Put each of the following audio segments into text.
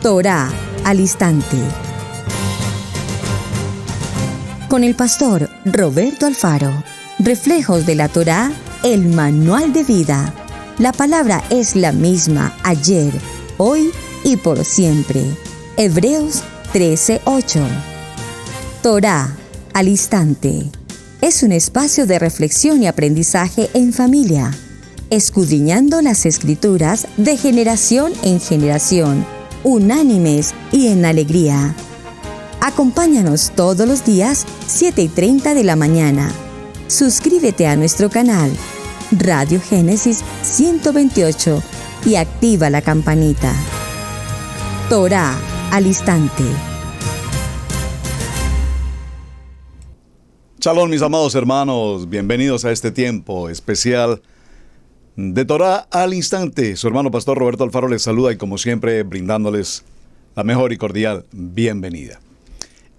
Torá al instante. Con el pastor Roberto Alfaro. Reflejos de la Torá, el manual de vida. La palabra es la misma ayer, hoy y por siempre. Hebreos 13:8. Torá al instante. Es un espacio de reflexión y aprendizaje en familia, escudriñando las Escrituras de generación en generación, unánimes y en alegría. Acompáñanos todos los días, 7:30 de la mañana. Suscríbete a nuestro canal, Radio Génesis 128, y activa la campanita. Torá al instante. Shalom, mis amados hermanos, bienvenidos a este tiempo especial de Torá al instante. Su hermano pastor Roberto Alfaro les saluda y como siempre brindándoles la mejor y cordial bienvenida.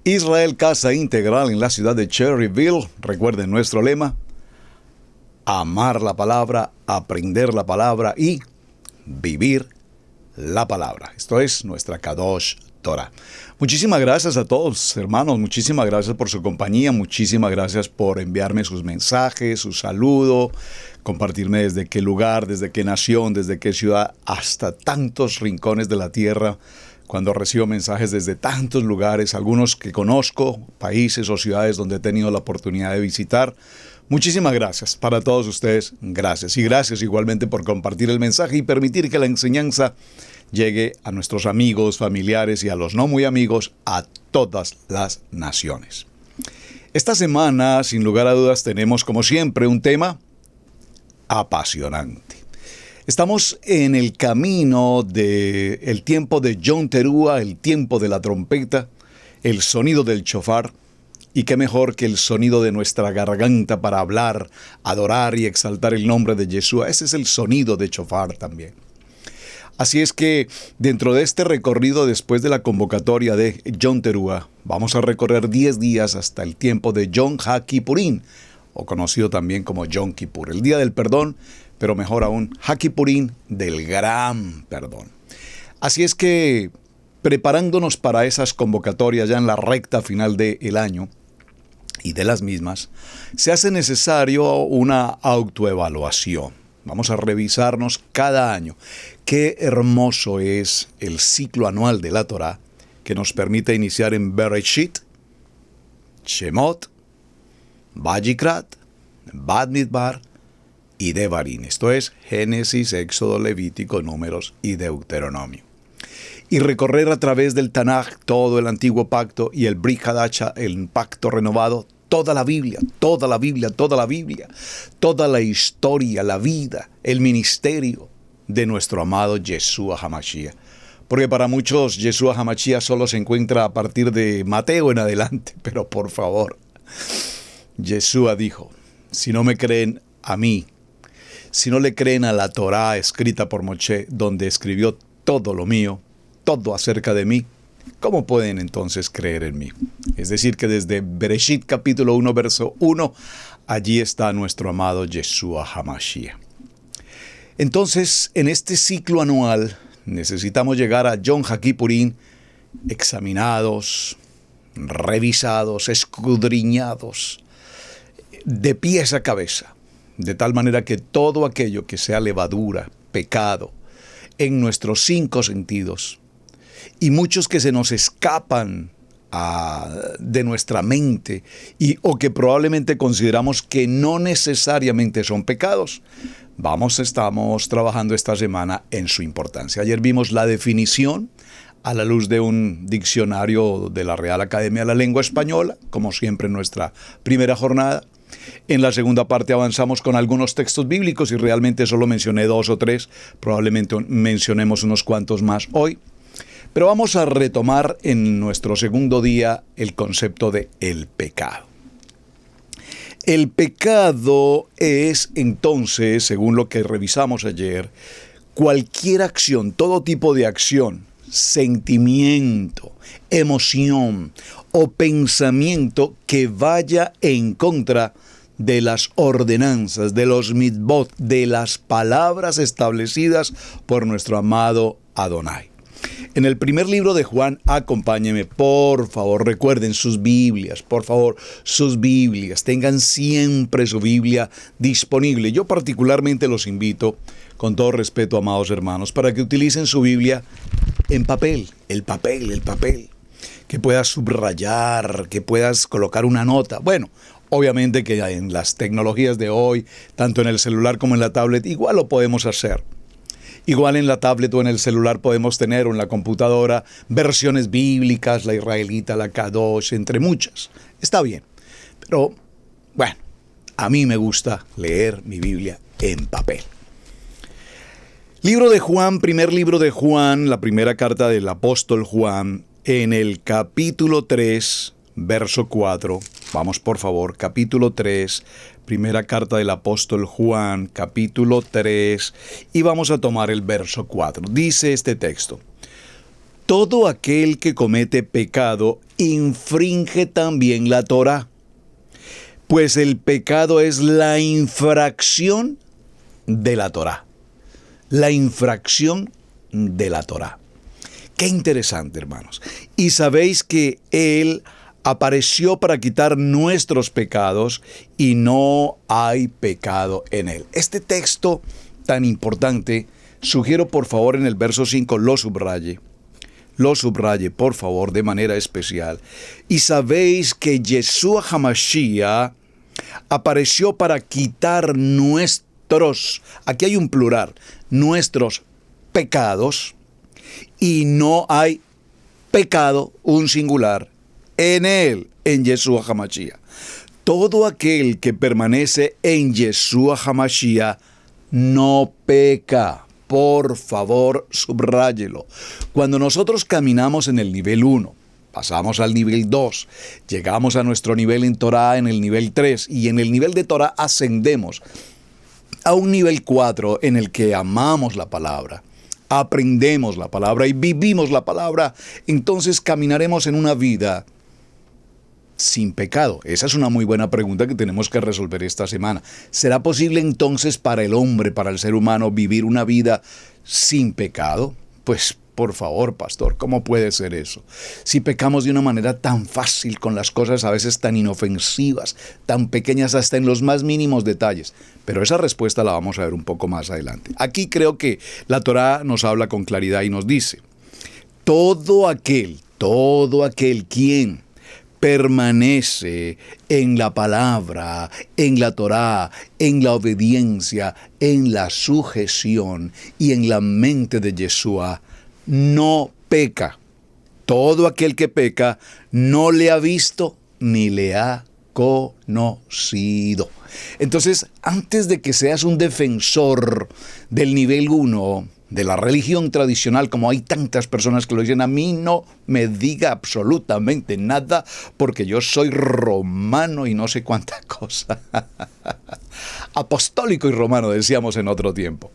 Israel Casa Integral en la ciudad de Cherryville. Recuerden nuestro lema: amar la palabra, aprender la palabra y vivir la palabra. Esto es nuestra Kadosh Torah. Muchísimas gracias a todos, hermanos. Muchísimas gracias por su compañía. Muchísimas gracias por enviarme sus mensajes, su saludo, compartirme desde qué lugar, desde qué nación, desde qué ciudad, hasta tantos rincones de la tierra. Cuando recibo mensajes desde tantos lugares, algunos que conozco, países o ciudades donde he tenido la oportunidad de visitar. Muchísimas gracias para todos ustedes. Gracias. Y gracias igualmente por compartir el mensaje y permitir que la enseñanza llegue a nuestros amigos, familiares y a los no muy amigos, a todas las naciones. Esta semana, sin lugar a dudas, tenemos como siempre un tema apasionante. Estamos en el camino del tiempo de Yom Teruah, el tiempo de la trompeta, el sonido del shofar, y qué mejor que el sonido de nuestra garganta para hablar, adorar y exaltar el nombre de Yeshua. Ese es el sonido de shofar también. Así es que dentro de este recorrido después de la convocatoria de Yom Teruah, vamos a recorrer 10 días hasta el tiempo de Yom HaKippurim, o conocido también como Yom Kippur, el día del perdón, pero mejor aún, HaKippurim, del gran perdón. Así es que, preparándonos para esas convocatorias ya en la recta final del año y de las mismas, se hace necesario una autoevaluación. Vamos a revisarnos cada año. Qué hermoso es el ciclo anual de la Torá, que nos permite iniciar en Bereshit, Shemot, Vayikrat, Bamidbar y Devarim. Esto es Génesis, Éxodo, Levítico, Números y Deuteronomio. Y recorrer a través del Tanaj todo el antiguo pacto y el Brit Hadasha, el pacto renovado, toda la Biblia, toda la Biblia, toda la Biblia, toda la historia, la vida, el ministerio de nuestro amado Yeshua HaMashiach. Porque para muchos Yeshua HaMashiach solo se encuentra a partir de Mateo en adelante, pero por favor, Yeshua dijo: si no me creen a mí, si no le creen a la Torá escrita por Moshe, donde escribió todo lo mío, todo acerca de mí, ¿cómo pueden entonces creer en mí? Es decir, que desde Bereshit capítulo 1, verso 1, allí está nuestro amado Yeshua HaMashiach. Entonces, en este ciclo anual, necesitamos llegar a Yom HaKippurim examinados, revisados, escudriñados, de pies a cabeza, de tal manera que todo aquello que sea levadura, pecado, en nuestros 5 sentidos, y muchos que se nos escapan de nuestra mente o que probablemente consideramos que no necesariamente son pecados, estamos trabajando esta semana en su importancia. Ayer vimos la definición a la luz de un diccionario de la Real Academia de la Lengua Española, como siempre en nuestra primera jornada. En la segunda parte avanzamos con algunos textos bíblicos y realmente solo mencioné 2 o 3, probablemente mencionemos unos cuantos más hoy. Pero vamos a retomar en nuestro segundo día el concepto de el pecado. El pecado es entonces, según lo que revisamos ayer, cualquier acción, todo tipo de acción, sentimiento, emoción o pensamiento que vaya en contra de las ordenanzas, de los mitzvot, de las palabras establecidas por nuestro amado Adonai. En el primer libro de Juan, acompáñenme, por favor, recuerden sus Biblias, por favor, sus Biblias, tengan siempre su Biblia disponible. Yo particularmente los invito, con todo respeto, amados hermanos, para que utilicen su Biblia en papel, el papel, que puedas subrayar, que puedas colocar una nota. Bueno, obviamente que en las tecnologías de hoy, tanto en el celular como en la tablet, igual lo podemos hacer. Igual en la tablet o en el celular podemos tener, o en la computadora, versiones bíblicas, la israelita, la Kadosh, entre muchas. Está bien. Pero, bueno, a mí me gusta leer mi Biblia en papel. Libro de Juan, primer libro de Juan, la primera carta del apóstol Juan, en el capítulo 3, verso 4. Vamos, por favor, capítulo 3, primera carta del apóstol Juan, capítulo 3, y vamos a tomar el verso 4. Dice este texto: todo aquel que comete pecado infringe también la Torá, pues el pecado es la infracción de la Torá. La infracción de la Torá. Qué interesante, hermanos. Y sabéis que Él apareció para quitar nuestros pecados y no hay pecado en Él. Este texto tan importante, sugiero por favor en el verso 5 lo subraye, por favor, de manera especial. Y sabéis que Yeshua HaMashiach apareció para quitar nuestros, aquí hay un plural, nuestros pecados, y no hay pecado, un singular, en Él, en Yeshua HaMashiach. Todo aquel que permanece en Yeshua HaMashiach no peca. Por favor, subráyelo. Cuando nosotros caminamos en el nivel 1, pasamos al nivel 2, llegamos a nuestro nivel en Torah en el nivel 3, y en el nivel de Torah ascendemos a un nivel 4 en el que amamos la palabra, aprendemos la palabra y vivimos la palabra, entonces caminaremos en una vida sin pecado. Esa es una muy buena pregunta que tenemos que resolver esta semana. ¿Será posible entonces para el hombre, para el ser humano, vivir una vida sin pecado? Pues, por favor, pastor, ¿cómo puede ser eso? Si pecamos de una manera tan fácil, con las cosas a veces tan inofensivas, tan pequeñas hasta en los más mínimos detalles. Pero esa respuesta la vamos a ver un poco más adelante. Aquí creo que la Torá nos habla con claridad y nos dice: todo aquel quien permanece en la palabra, en la Torá, en la obediencia, en la sujeción y en la mente de Yeshua, no peca. Todo aquel que peca no le ha visto ni le ha conocido. Entonces, antes de que seas un defensor del nivel 1, de la religión tradicional, como hay tantas personas que lo dicen, a mí no me diga absolutamente nada porque yo soy romano y no sé cuánta cosa. Apostólico y romano, decíamos en otro tiempo.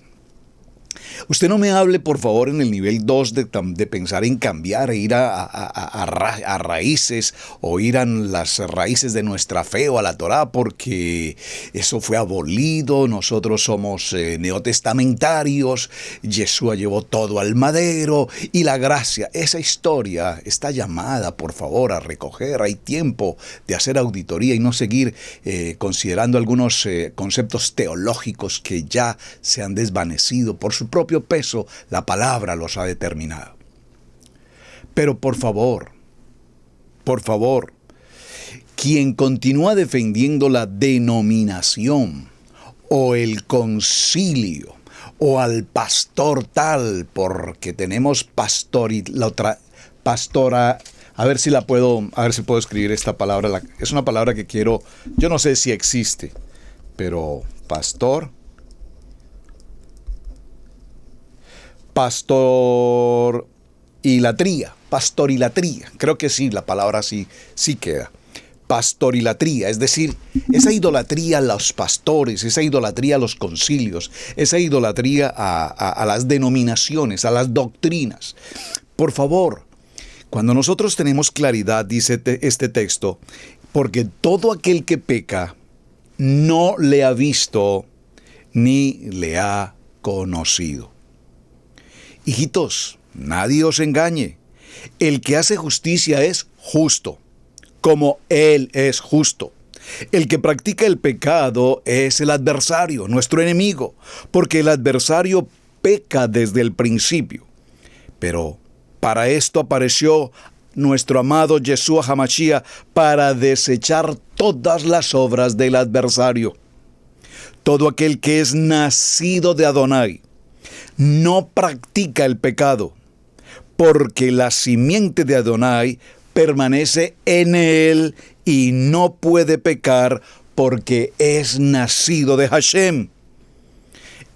Usted no me hable, por favor, en el nivel 2 de pensar en cambiar e ir a raíces, o ir a las raíces de nuestra fe o a la Torá, porque eso fue abolido, nosotros somos neotestamentarios, Yeshua llevó todo al madero y la gracia. Esa historia está llamada, por favor, a recoger. Hay tiempo de hacer auditoría y no seguir considerando algunos conceptos teológicos que ya se han desvanecido por su propio peso. La palabra los ha determinado. Pero por favor, quien continúa defendiendo la denominación o el concilio o al pastor tal, porque tenemos pastora, a ver si puedo escribir esta palabra. Es una palabra que quiero, yo no sé si existe, pero pastorilatría, creo que sí, la palabra sí queda. Pastorilatría, es decir, esa idolatría a los pastores, esa idolatría a los concilios, esa idolatría a las denominaciones, a las doctrinas. Por favor, cuando nosotros tenemos claridad, dice este texto, porque todo aquel que peca no le ha visto ni le ha conocido. Hijitos, nadie os engañe. El que hace justicia es justo, como Él es justo. El que practica el pecado es el adversario, nuestro enemigo, porque el adversario peca desde el principio. Pero para esto apareció nuestro amado Yeshua HaMashiach, para desechar todas las obras del adversario. Todo aquel que es nacido de Adonai no practica el pecado, porque la simiente de Adonai permanece en él y no puede pecar porque es nacido de Hashem.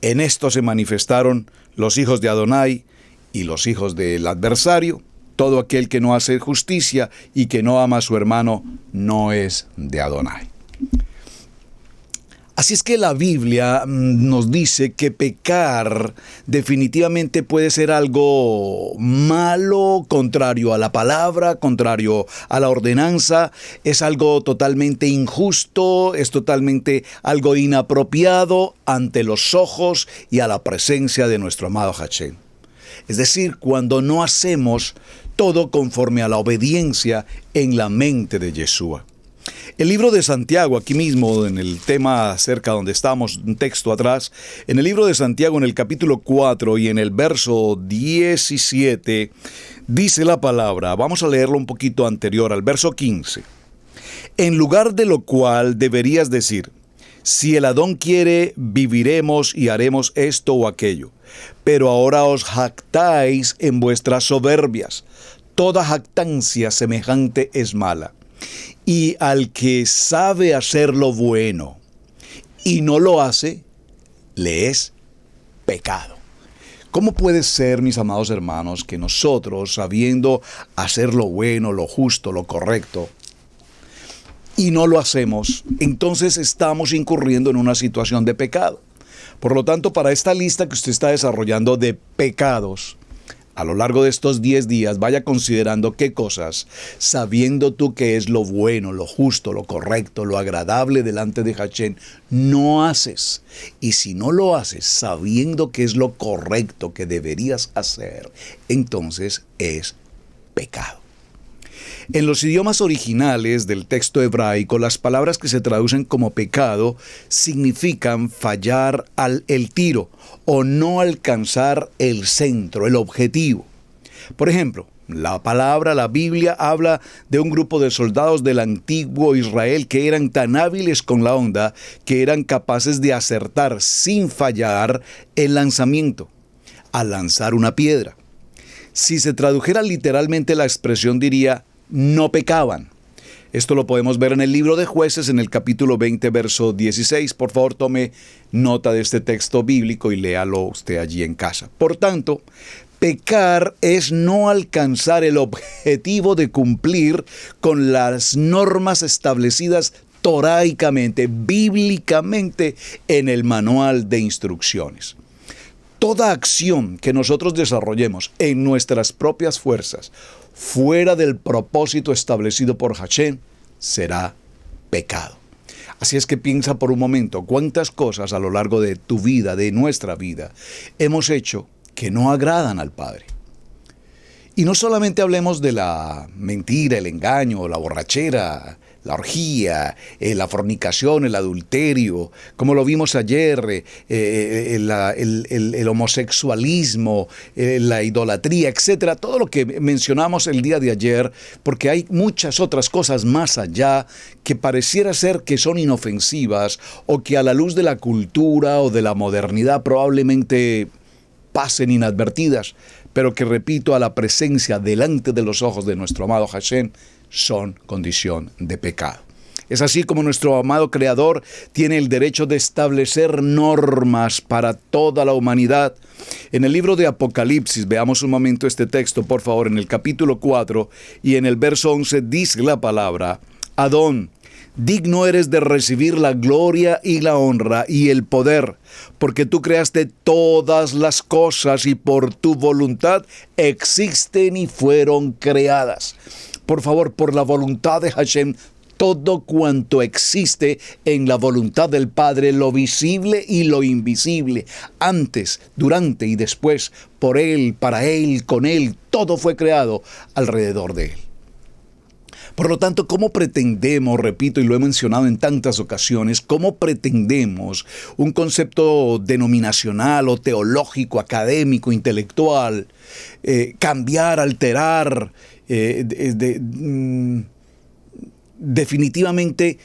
En esto se manifestaron los hijos de Adonai y los hijos del adversario. Todo aquel que no hace justicia y que no ama a su hermano no es de Adonai. Así es que la Biblia nos dice que pecar definitivamente puede ser algo malo, contrario a la palabra, contrario a la ordenanza, es algo totalmente injusto, es totalmente algo inapropiado ante los ojos y a la presencia de nuestro amado Hashem. Es decir, cuando no hacemos todo conforme a la obediencia en la mente de Yeshua. El libro de Santiago, aquí mismo en el tema cerca donde estamos, un texto atrás, en el libro de Santiago en el capítulo 4 y en el verso 17, dice la palabra, vamos a leerlo un poquito anterior, al verso 15. En lugar de lo cual deberías decir, si el Adón quiere, viviremos y haremos esto o aquello. Pero ahora os jactáis en vuestras soberbias. Toda jactancia semejante es mala. Y al que sabe hacer lo bueno y no lo hace, le es pecado. ¿Cómo puede ser, mis amados hermanos, que nosotros, sabiendo hacer lo bueno, lo justo, lo correcto, y no lo hacemos, entonces estamos incurriendo en una situación de pecado? Por lo tanto, para esta lista que usted está desarrollando de pecados, a lo largo de estos 10 días, vaya considerando qué cosas, sabiendo tú que es lo bueno, lo justo, lo correcto, lo agradable delante de Hashem, no haces. Y si no lo haces sabiendo que es lo correcto que deberías hacer, entonces es pecado. En los idiomas originales del texto hebraico, las palabras que se traducen como pecado significan fallar el tiro o no alcanzar el centro, el objetivo. Por ejemplo, la Biblia habla de un grupo de soldados del antiguo Israel que eran tan hábiles con la honda que eran capaces de acertar sin fallar el lanzamiento, al lanzar una piedra. Si se tradujera literalmente la expresión diría, no pecaban. Esto lo podemos ver en el libro de Jueces, en el capítulo 20, verso 16. Por favor, tome nota de este texto bíblico y léalo usted allí en casa. Por tanto, pecar es no alcanzar el objetivo de cumplir con las normas establecidas toraicamente, bíblicamente, en el manual de instrucciones. Toda acción que nosotros desarrollemos en nuestras propias fuerzas, fuera del propósito establecido por Hashem, será pecado. Así es que piensa por un momento cuántas cosas a lo largo de tu vida, de nuestra vida, hemos hecho que no agradan al Padre. Y no solamente hablemos de la mentira, el engaño, la borrachera, la orgía, la fornicación, el adulterio, como lo vimos ayer, el homosexualismo, la idolatría, etcétera, todo lo que mencionamos el día de ayer, porque hay muchas otras cosas más allá que pareciera ser que son inofensivas o que a la luz de la cultura o de la modernidad probablemente pasen inadvertidas, pero que, repito, a la presencia delante de los ojos de nuestro amado Hashem, son condición de pecado. Es así como nuestro amado Creador tiene el derecho de establecer normas para toda la humanidad. En el libro de Apocalipsis, veamos un momento este texto, por favor, en el capítulo 4 y en el verso 11 dice la palabra, Adón, digno eres de recibir la gloria y la honra y el poder, porque tú creaste todas las cosas y por tu voluntad existen y fueron creadas. Por favor, por la voluntad de Hashem, todo cuanto existe en la voluntad del Padre, lo visible y lo invisible, antes, durante y después, por Él, para Él, con Él, todo fue creado alrededor de Él. Por lo tanto, ¿cómo pretendemos, repito, y lo he mencionado en tantas ocasiones, cómo pretendemos un concepto denominacional o teológico, académico, intelectual, cambiar, alterar, definitivamente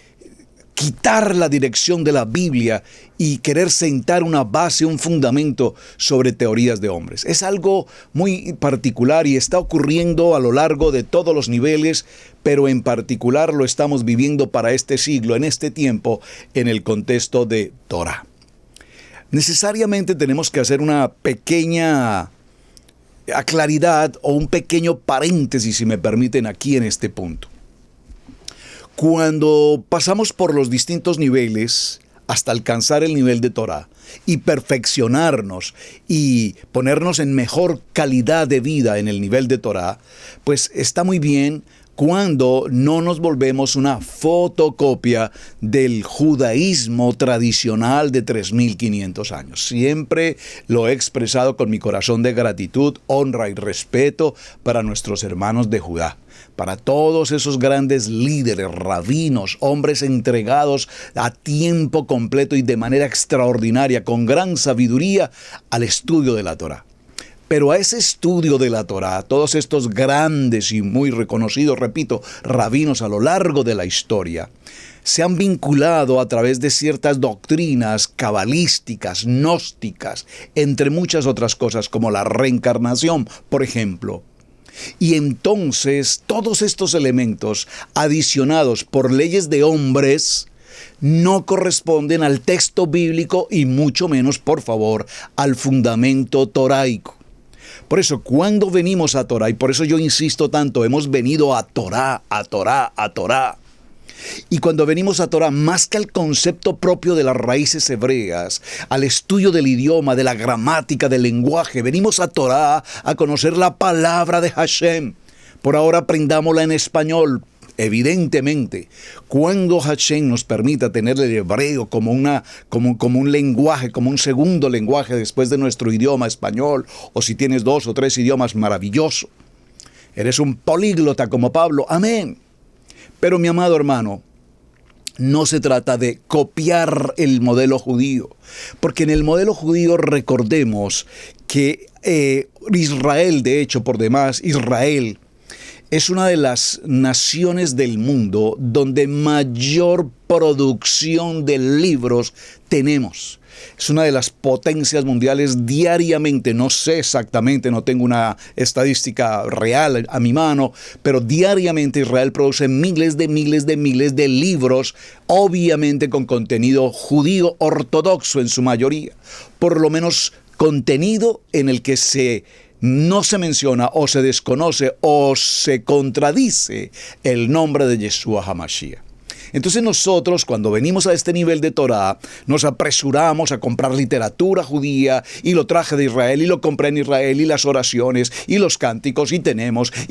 quitar la dirección de la Biblia y querer sentar una base, un fundamento sobre teorías de hombres? Es algo muy particular y está ocurriendo a lo largo de todos los niveles, pero en particular lo estamos viviendo para este siglo, en este tiempo, en el contexto de Torah. Necesariamente tenemos que hacer una pequeña claridad o un pequeño paréntesis, si me permiten, aquí en este punto. Cuando pasamos por los distintos niveles hasta alcanzar el nivel de Torah y perfeccionarnos y ponernos en mejor calidad de vida en el nivel de Torah, pues está muy bien cuando no nos volvemos una fotocopia del judaísmo tradicional de 3.500 años. Siempre lo he expresado con mi corazón de gratitud, honra y respeto para nuestros hermanos de Judá, para todos esos grandes líderes, rabinos, hombres entregados a tiempo completo y de manera extraordinaria, con gran sabiduría, al estudio de la Torah. Pero a ese estudio de la Torah, todos estos grandes y muy reconocidos, repito, rabinos a lo largo de la historia, se han vinculado a través de ciertas doctrinas cabalísticas, gnósticas, entre muchas otras cosas, como la reencarnación, por ejemplo. Y entonces todos estos elementos, adicionados por leyes de hombres, no corresponden al texto bíblico y mucho menos, por favor, al fundamento toraico. Por eso, cuando venimos a Torah, y por eso yo insisto tanto, hemos venido a Torah, a Torah, a Torah. Y cuando venimos a Torah, más que al concepto propio de las raíces hebreas, al estudio del idioma, de la gramática, del lenguaje, venimos a Torah a conocer la palabra de Hashem. Por ahora aprendámosla en español. Evidentemente, cuando Hashem nos permita tener el hebreo como un lenguaje, como un segundo lenguaje después de nuestro idioma español, o si tienes 2 o 3 idiomas, maravilloso. Eres un políglota como Pablo, amén. Pero mi amado hermano, no se trata de copiar el modelo judío, porque en el modelo judío recordemos que Israel, de hecho, por demás, Israel es una de las naciones del mundo donde mayor producción de libros tenemos. Es una de las potencias mundiales diariamente, no sé exactamente, no tengo una estadística real a mi mano, pero diariamente Israel produce miles de libros, obviamente con contenido judío ortodoxo en su mayoría, por lo menos contenido en el que no se menciona o se desconoce o se contradice el nombre de Yeshua HaMashiach. Entonces nosotros, cuando venimos a este nivel de Torah, nos apresuramos a comprar literatura judía, y lo traje de Israel, y lo compré en Israel, y las oraciones, y los cánticos, y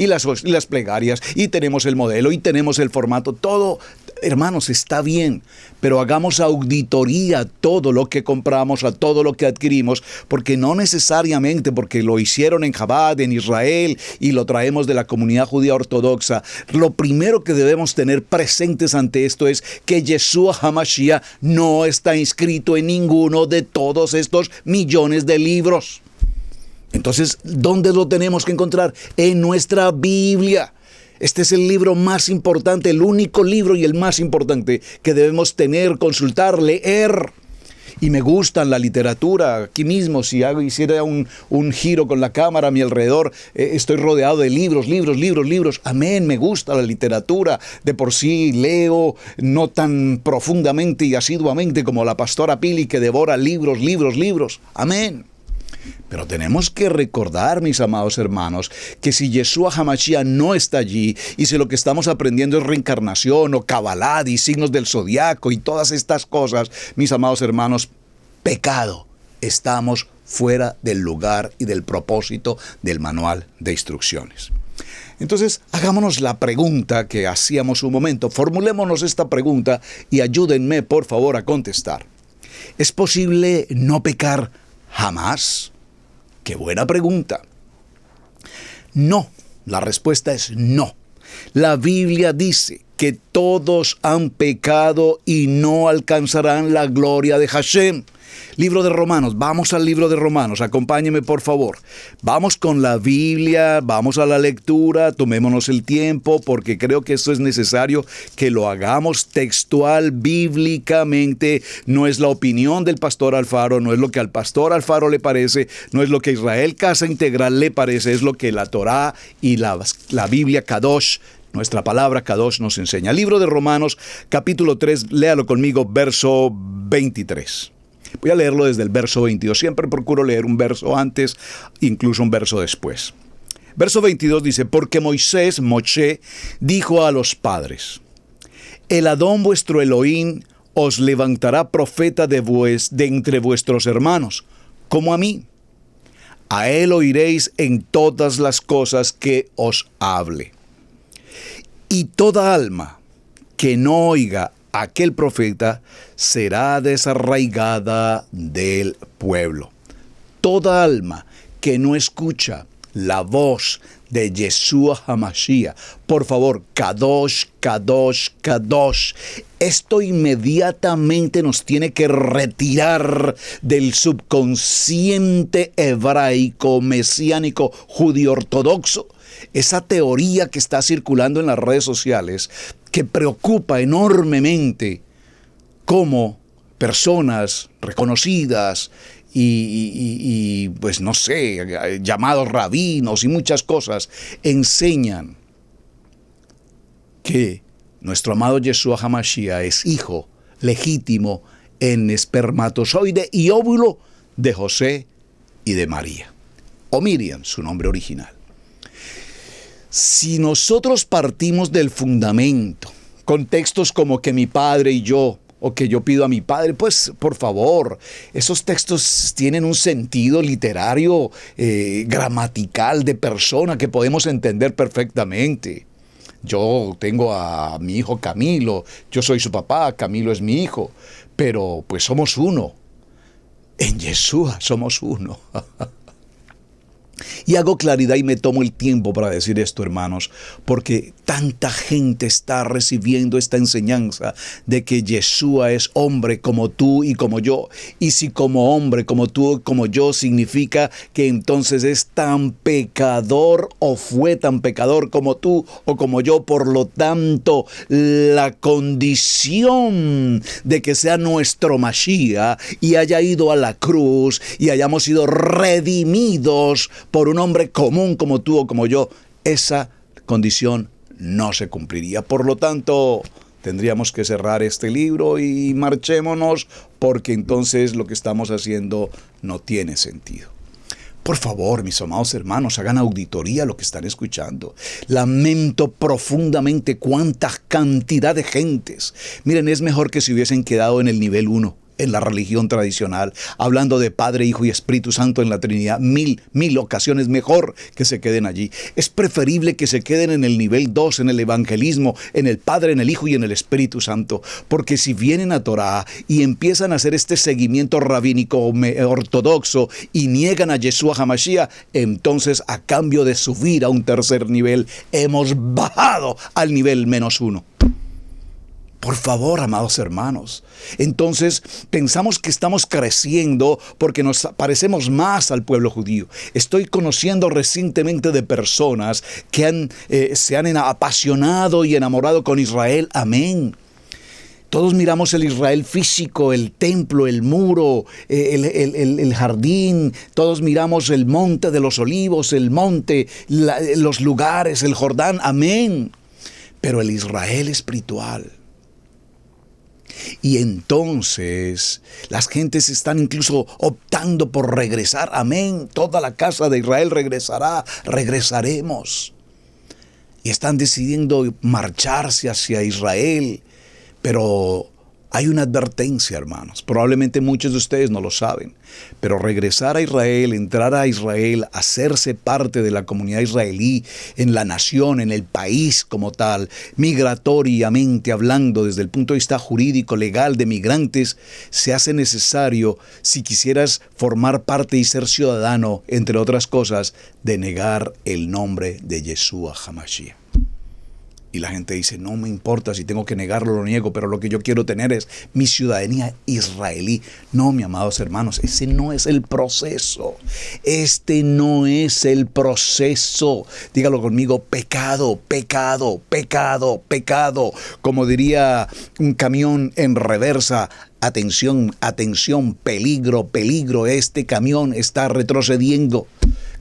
las plegarias, y tenemos el modelo, y tenemos el formato, todo. Hermanos, está bien, pero hagamos auditoría a todo lo que compramos, a todo lo que adquirimos, porque no necesariamente porque lo hicieron en Chabad, en Israel, y lo traemos de la comunidad judía ortodoxa. Lo primero que debemos tener presentes ante esto es que Yeshua HaMashiach no está inscrito en ninguno de todos estos millones de libros. Entonces, ¿dónde lo tenemos que encontrar? En nuestra Biblia. Este es el libro más importante, el único libro y el más importante que debemos tener, consultar, leer. Y me gusta la literatura. Aquí mismo, si hiciera un giro con la cámara a mi alrededor, estoy rodeado de libros. Amén, me gusta la literatura. De por sí leo, no tan profundamente y asiduamente como la pastora Pili, que devora libros. Amén. Pero tenemos que recordar, mis amados hermanos, que si Yeshua HaMashiach no está allí, y si lo que estamos aprendiendo es reencarnación o Kabbalah y signos del zodiaco y todas estas cosas, mis amados hermanos, pecado. Estamos fuera del lugar y del propósito del manual de instrucciones. Entonces, hagámonos la pregunta que hacíamos un momento. Formulémonos esta pregunta y ayúdenme, por favor, a contestar. ¿Es posible no pecar jamás? ¡Qué buena pregunta! No, la respuesta es no. La Biblia dice que todos han pecado y no alcanzarán la gloria de Hashem. Libro de Romanos, vamos al libro de Romanos, acompáñeme por favor. Vamos con la Biblia, vamos a la lectura, tomémonos el tiempo porque creo que esto es necesario que lo hagamos textual, bíblicamente. No es la opinión del pastor Alfaro, no es lo que al pastor Alfaro le parece, no es lo que a Israel Casa Integral le parece, es lo que la Torá y la Biblia Kadosh, nuestra palabra Kadosh, nos enseña. Libro de Romanos, capítulo 3, léalo conmigo, verso 23. Voy a leerlo desde el verso 22. Siempre procuro leer un verso antes, incluso un verso después. Verso 22 dice, porque Moisés, Moshe, dijo a los padres, el Adón vuestro Elohim os levantará profeta de entre vuestros hermanos, como a mí. A él oiréis en todas las cosas que os hable. Y toda alma que no oiga aquel profeta será desarraigada del pueblo. Toda alma que no escucha la voz de Yeshua HaMashiach, por favor, Kadosh, Kadosh, Kadosh. Esto inmediatamente nos tiene que retirar del subconsciente hebraico, mesiánico, judío ortodoxo. Esa teoría que está circulando en las redes sociales que preocupa enormemente cómo personas reconocidas y pues no sé, llamados rabinos y muchas cosas enseñan que nuestro amado Yeshua HaMashiach es hijo legítimo en espermatozoide y óvulo de José y de María, o Miriam, su nombre original. Si nosotros partimos del fundamento, con textos como que mi padre y yo, o que yo pido a mi padre, pues por favor, esos textos tienen un sentido literario, gramatical, de persona que podemos entender perfectamente. Yo tengo a mi hijo Camilo, yo soy su papá, Camilo es mi hijo, pero pues somos uno. En Yeshua somos uno. Y hago claridad y me tomo el tiempo para decir esto, hermanos, porque tanta gente está recibiendo esta enseñanza de que Yeshua es hombre como tú y como yo. Y si como hombre, como tú y como yo, significa que entonces es tan pecador o fue tan pecador como tú o como yo. Por lo tanto, la condición de que sea nuestro Mashiach y haya ido a la cruz y hayamos sido redimidos por un hombre común como tú o como yo, esa condición no se cumpliría. Por lo tanto, tendríamos que cerrar este libro y marchémonos, porque entonces lo que estamos haciendo no tiene sentido. Por favor, mis amados hermanos, hagan auditoría a lo que están escuchando. Lamento profundamente cuánta cantidad de gentes. Miren, es mejor que se hubiesen quedado en el nivel 1. En la religión tradicional, hablando de Padre, Hijo y Espíritu Santo en la Trinidad, mil ocasiones mejor que se queden allí. Es preferible que se queden en el nivel 2, en el evangelismo, en el Padre, en el Hijo y en el Espíritu Santo, porque si vienen a Torah y empiezan a hacer este seguimiento rabínico ortodoxo y niegan a Yeshua HaMashiach, entonces a cambio de subir a un tercer nivel, hemos bajado al nivel -1. Por favor, amados hermanos. Entonces, pensamos que estamos creciendo porque nos parecemos más al pueblo judío. Estoy conociendo recientemente de personas que se han apasionado y enamorado con Israel. Amén. Todos miramos el Israel físico, el templo, el muro, el jardín. Todos miramos el monte de los olivos, el monte, los lugares, el Jordán. Amén. Pero el Israel espiritual. Y entonces las gentes están incluso optando por regresar. Amén. Toda la casa de Israel regresará. Regresaremos. Y están decidiendo marcharse hacia Israel. Pero Hay una advertencia, hermanos. Probablemente muchos de ustedes no lo saben, pero regresar a Israel, entrar a Israel, hacerse parte de la comunidad israelí, en la nación, en el país como tal, migratoriamente hablando, desde el punto de vista jurídico, legal, de migrantes, se hace necesario, si quisieras formar parte y ser ciudadano, entre otras cosas, de negar el nombre de Yeshua HaMashiach. Y la gente dice, no me importa si tengo que negarlo, lo niego, pero lo que yo quiero tener es mi ciudadanía israelí. No, mis amados hermanos, ese no es el proceso. Este no es el proceso. Dígalo conmigo, pecado, pecado, pecado, pecado. Como diría un camión en reversa, atención, atención, peligro, peligro, este camión está retrocediendo.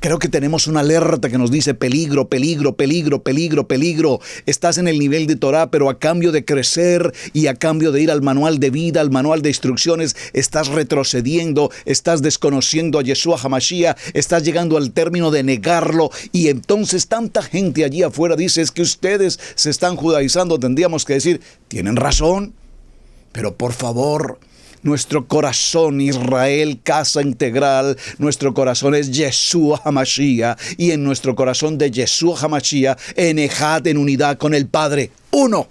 Creo que tenemos una alerta que nos dice peligro, peligro, peligro, peligro, peligro. Estás en el nivel de Torah, pero a cambio de crecer y a cambio de ir al manual de vida, al manual de instrucciones, estás retrocediendo, estás desconociendo a Yeshua HaMashiach, estás llegando al término de negarlo. Y entonces tanta gente allí afuera dice, es que ustedes se están judaizando. Tendríamos que decir, tienen razón, pero por favor, nuestro corazón, Israel, casa integral, nuestro corazón es Yeshua HaMashiach, y en nuestro corazón de Yeshua HaMashiach, en Ejad, en unidad con el Padre, uno,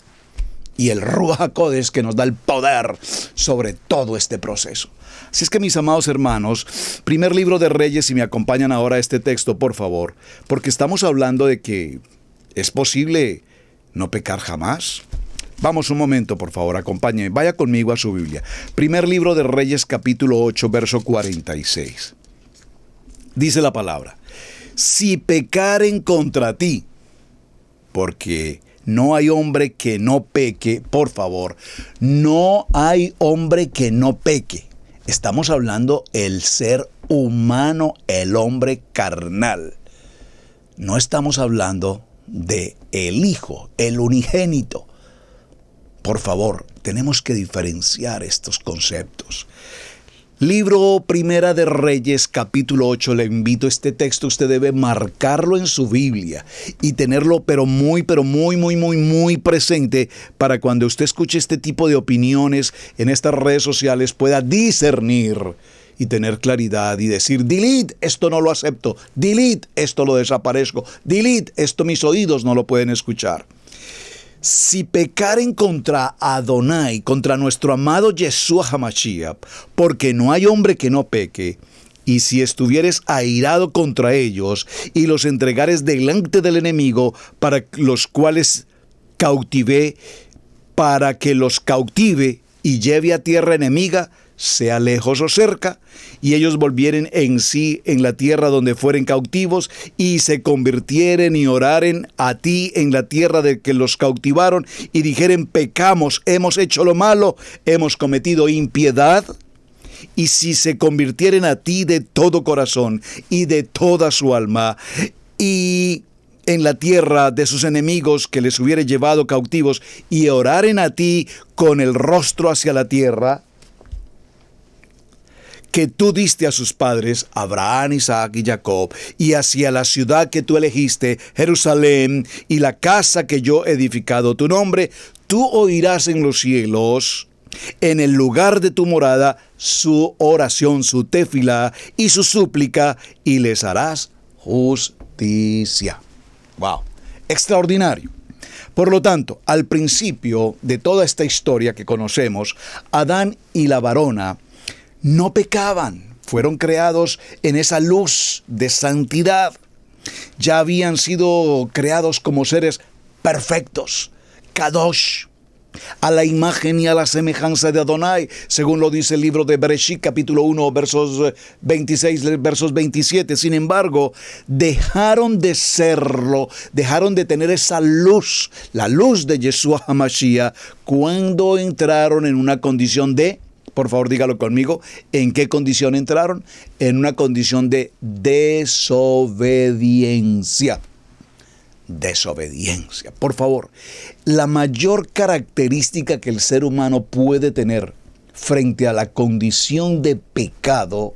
y el Ruach HaKodesh que nos da el poder sobre todo este proceso. Así es que, mis amados hermanos, primer libro de Reyes, si me acompañan ahora a este texto, por favor, porque estamos hablando de que es posible no pecar jamás. Vamos un momento, por favor, acompáñenme. Vaya conmigo a su Biblia. Primer libro de Reyes, capítulo 8, verso 46. Dice la palabra: si pecaren contra ti, porque no hay hombre que no peque, por favor, no hay hombre que no peque. Estamos hablando el ser humano, el hombre carnal. No estamos hablando de el Hijo, el unigénito. Por favor, tenemos que diferenciar estos conceptos. Libro Primera de Reyes, capítulo 8. Le invito a este texto. Usted debe marcarlo en su Biblia y tenerlo muy presente para cuando usted escuche este tipo de opiniones en estas redes sociales pueda discernir y tener claridad y decir, delete, esto no lo acepto, delete, esto lo desaparezco, delete, esto mis oídos no lo pueden escuchar. Si pecaren contra Adonai, contra nuestro amado Yeshua HaMashiach, porque no hay hombre que no peque, y si estuvieres airado contra ellos y los entregares delante del enemigo, para los cuales cautivé, para que los cautive y lleve a tierra enemiga, sea lejos o cerca, y ellos volvieren en sí en la tierra donde fueren cautivos, y se convirtieren y oraren a ti en la tierra de que los cautivaron, y dijeren, pecamos, hemos hecho lo malo, hemos cometido impiedad, y si se convirtieren a ti de todo corazón y de toda su alma, y en la tierra de sus enemigos que les hubiere llevado cautivos, y oraren a ti con el rostro hacia la tierra que tú diste a sus padres, Abraham, Isaac y Jacob, y hacia la ciudad que tú elegiste, Jerusalén, y la casa que yo he edificado tu nombre, tú oirás en los cielos, en el lugar de tu morada, su oración, su tefilá y su súplica, y les harás justicia. ¡Wow! Extraordinario. Por lo tanto, al principio de toda esta historia que conocemos, Adán y la varona no pecaban, fueron creados en esa luz de santidad. Ya habían sido creados como seres perfectos, Kadosh, a la imagen y a la semejanza de Adonai, según lo dice el libro de Bereshit, capítulo 1, versos 26, versos 27. Sin embargo, dejaron de serlo, dejaron de tener esa luz, la luz de Yeshua HaMashiach, cuando entraron en una condición de, por favor dígalo conmigo, ¿en qué condición entraron? En una condición de desobediencia. Desobediencia. Por favor, la mayor característica que el ser humano puede tener frente a la condición de pecado,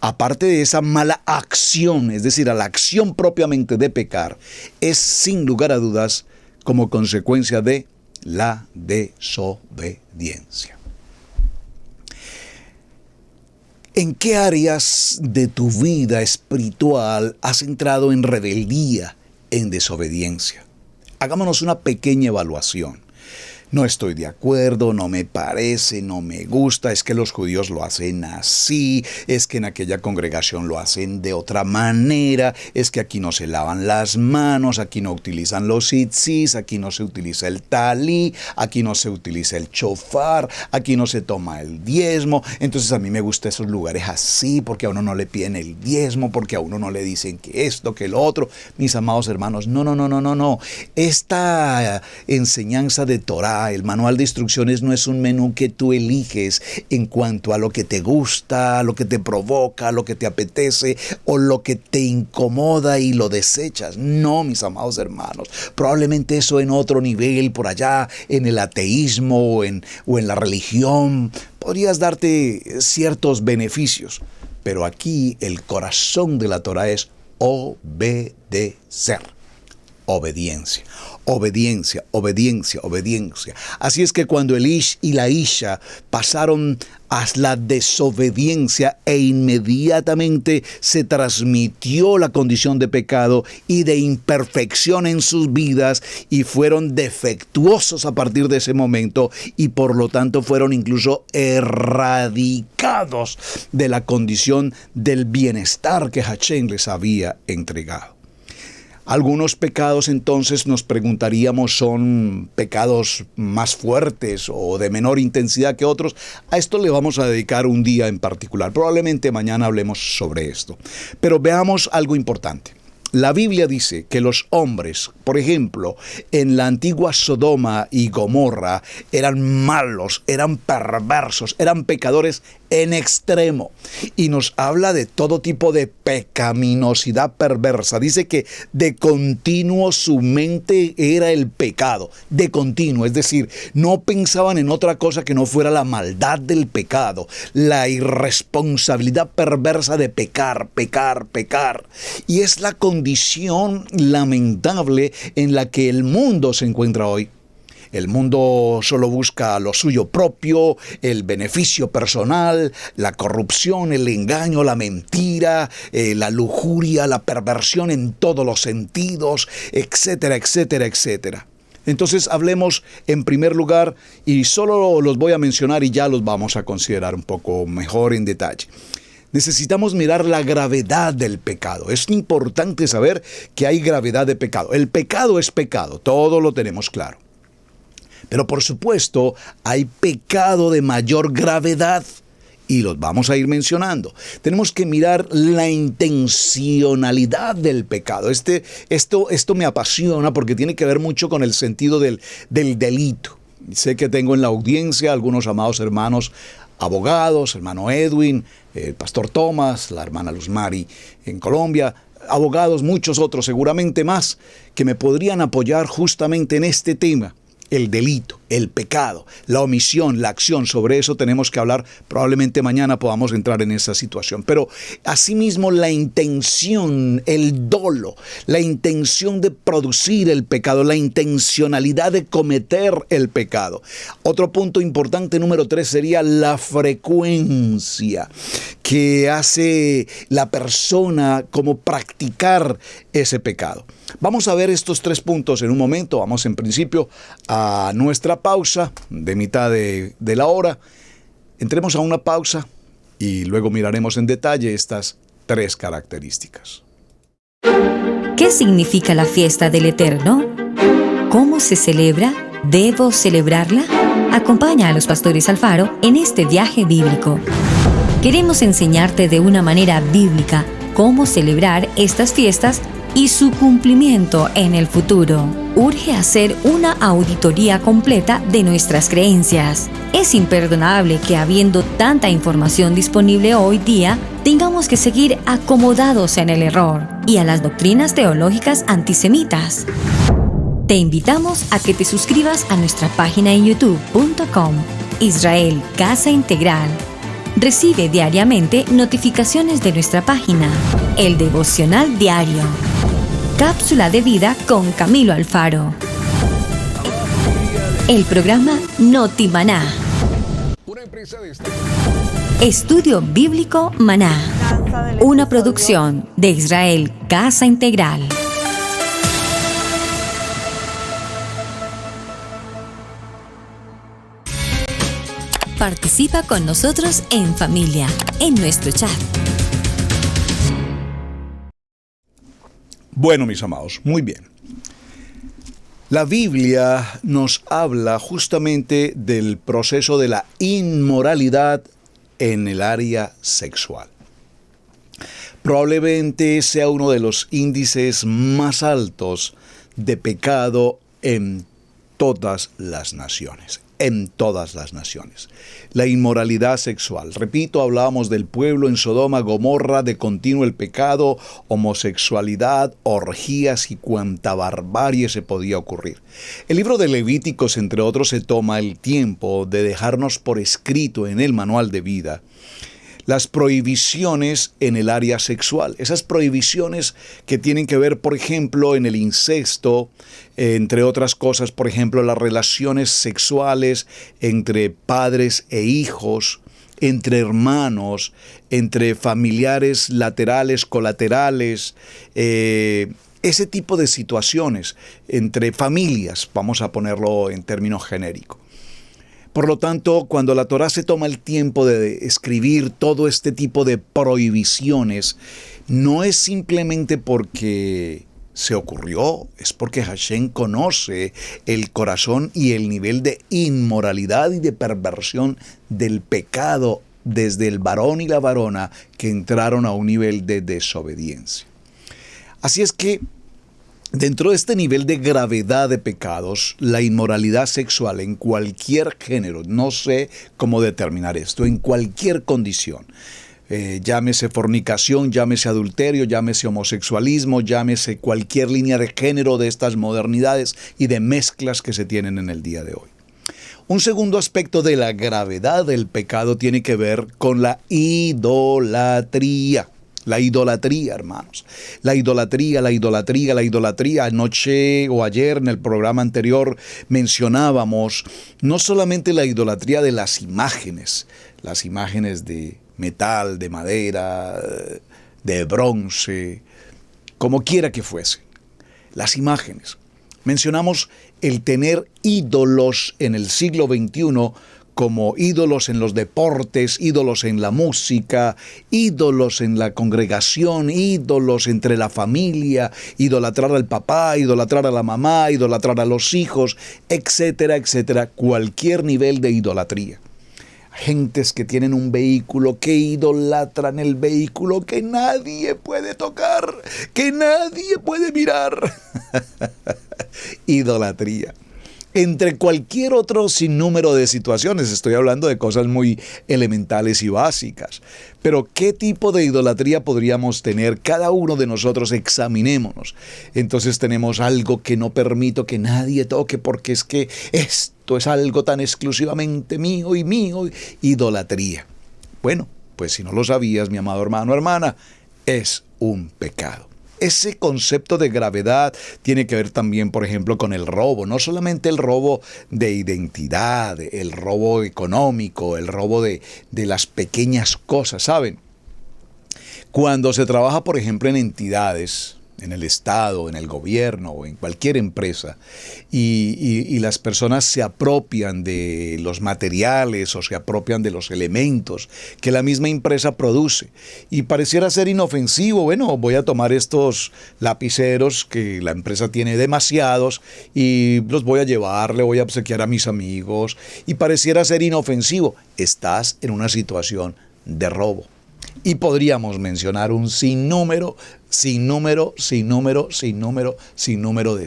aparte de esa mala acción, es decir, a la acción propiamente de pecar, es sin lugar a dudas como consecuencia de la desobediencia. ¿En qué áreas de tu vida espiritual has entrado en rebeldía, en desobediencia? Hagámonos una pequeña evaluación. No estoy de acuerdo, no me parece, no me gusta, es que los judíos lo hacen así, es que en aquella congregación lo hacen de otra manera, es que aquí no se lavan las manos, aquí no utilizan los tzitzis, aquí no se utiliza el talí, aquí no se utiliza el shofar, aquí no se toma el diezmo. Entonces a mí me gustan esos lugares así, porque a uno no le piden el diezmo, porque a uno no le dicen que esto, que lo otro. Mis amados hermanos, no. Esta enseñanza de Torah, el manual de instrucciones, no es un menú que tú eliges en cuanto a lo que te gusta, lo que te provoca, lo que te apetece o lo que te incomoda y lo desechas. No, mis amados hermanos. Probablemente eso en otro nivel, por allá, en el ateísmo o en la religión, podrías darte ciertos beneficios. Pero aquí el corazón de la Torah es obedecer. Obediencia. Así es que cuando el Ish y la Isha pasaron a la desobediencia e inmediatamente se transmitió la condición de pecado y de imperfección en sus vidas y fueron defectuosos a partir de ese momento y por lo tanto fueron incluso erradicados de la condición del bienestar que Hashem les había entregado. Algunos pecados entonces nos preguntaríamos son pecados más fuertes o de menor intensidad que otros. A esto le vamos a dedicar un día en particular. Probablemente mañana hablemos sobre esto. Pero veamos algo importante. La Biblia dice que los hombres, por ejemplo, en la antigua Sodoma y Gomorra, eran malos, eran perversos, eran pecadores en extremo. Y nos habla de todo tipo de pecaminosidad perversa. Dice que de continuo su mente era el pecado. De continuo, es decir, no pensaban en otra cosa que no fuera la maldad del pecado, la irresponsabilidad perversa de pecar. Y es la condición lamentable en la que el mundo se encuentra hoy. El mundo solo busca lo suyo propio, el beneficio personal, la corrupción, el engaño, la mentira, la lujuria, la perversión en todos los sentidos, etcétera. Entonces hablemos en primer lugar, y solo los voy a mencionar y ya los vamos a considerar un poco mejor en detalle. Necesitamos mirar la gravedad del pecado. Es importante saber que hay gravedad de pecado. El pecado es pecado, todo lo tenemos claro. Pero por supuesto, hay pecado de mayor gravedad y los vamos a ir mencionando. Tenemos que mirar la intencionalidad del pecado. Esto me apasiona porque tiene que ver mucho con el sentido del delito. Sé que tengo en la audiencia algunos amados hermanos abogados, hermano Edwin, el pastor Tomás, la hermana Luz Mari en Colombia, abogados, muchos otros, seguramente más, que me podrían apoyar justamente en este tema. El delito, el pecado, la omisión, la acción, sobre eso tenemos que hablar, probablemente mañana podamos entrar en esa situación. Pero asimismo la intención, el dolo, la intención de producir el pecado, la intencionalidad de cometer el pecado. Otro punto importante, número 3, sería la frecuencia que hace la persona como practicar ese pecado. Vamos a ver estos 3 puntos en un momento. Vamos en principio a nuestra pausa de mitad de la hora. Entremos a una pausa y luego miraremos en detalle estas 3 características. ¿Qué significa la fiesta del Eterno? ¿Cómo se celebra? ¿Debo celebrarla? Acompaña a los pastores Alfaro en este viaje bíblico. Queremos enseñarte de una manera bíblica cómo celebrar estas fiestas y su cumplimiento en el futuro. Urge hacer una auditoría completa de nuestras creencias. Es imperdonable que, habiendo tanta información disponible hoy día, tengamos que seguir acomodados en el error y a las doctrinas teológicas antisemitas. Te invitamos a que te suscribas a nuestra página en youtube.com, Israel Casa Integral. Recibe diariamente notificaciones de nuestra página, el devocional diario. Cápsula de vida con Camilo Alfaro. El programa Notimaná. Una empresa de Estudio Bíblico Maná. Una producción de Israel Casa Integral. Participa con nosotros en familia, en nuestro chat. Bueno, mis amados, muy bien. La Biblia nos habla justamente del proceso de la inmoralidad en el área sexual. Probablemente sea uno de los índices más altos de pecado en todas las naciones. En todas las naciones. La inmoralidad sexual. Repito, hablábamos del pueblo en Sodoma, Gomorra, de continuo el pecado, homosexualidad, orgías y cuanta barbarie se podía ocurrir. El libro de Levíticos, entre otros, se toma el tiempo de dejarnos por escrito en el manual de vida las prohibiciones en el área sexual. Esas prohibiciones que tienen que ver, por ejemplo, en el incesto, entre otras cosas, por ejemplo, las relaciones sexuales entre padres e hijos, entre hermanos, entre familiares laterales, colaterales, ese tipo de situaciones, entre familias, vamos a ponerlo en términos genéricos. Por lo tanto, cuando la Torá se toma el tiempo de escribir todo este tipo de prohibiciones, no es simplemente porque se ocurrió, es porque Hashem conoce el corazón y el nivel de inmoralidad y de perversión del pecado desde el varón y la varona que entraron a un nivel de desobediencia. Así es que, dentro de este nivel de gravedad de pecados, la inmoralidad sexual en cualquier género, no sé cómo determinar esto, en cualquier condición, llámese fornicación, llámese adulterio, llámese homosexualismo, llámese cualquier línea de género de estas modernidades y de mezclas que se tienen en el día de hoy. Un segundo aspecto de la gravedad del pecado tiene que ver con la idolatría. La idolatría, hermanos. La idolatría. Anoche o ayer en el programa anterior mencionábamos no solamente la idolatría de las imágenes de metal, de madera, de bronce, como quiera que fuese. Las imágenes. Mencionamos el tener ídolos en el siglo XXI, como ídolos en los deportes, ídolos en la música, ídolos en la congregación, ídolos entre la familia, idolatrar al papá, idolatrar a la mamá, idolatrar a los hijos, etcétera, etcétera, cualquier nivel de idolatría. Gentes que tienen un vehículo, que idolatran el vehículo, que nadie puede tocar, que nadie puede mirar. Idolatría. Entre cualquier otro sinnúmero de situaciones, estoy hablando de cosas muy elementales y básicas. Pero ¿qué tipo de idolatría podríamos tener? Cada uno de nosotros examinémonos. Entonces tenemos algo que no permito que nadie toque porque es que esto es algo tan exclusivamente mío. Idolatría. Bueno, pues si no lo sabías, mi amado hermano o hermana, es un pecado. Ese concepto de gravedad tiene que ver también, por ejemplo, con el robo. No solamente el robo de identidad, el robo económico, el robo de las pequeñas cosas, ¿saben? Cuando se trabaja, por ejemplo, en entidades, en el Estado, en el gobierno o en cualquier empresa, y las personas se apropian de los materiales o se apropian de los elementos que la misma empresa produce, y pareciera ser inofensivo, bueno, voy a tomar estos lapiceros que la empresa tiene demasiados y los voy a llevar, le voy a obsequiar a mis amigos, y pareciera ser inofensivo. Estás en una situación de robo. Y podríamos mencionar un sinnúmero de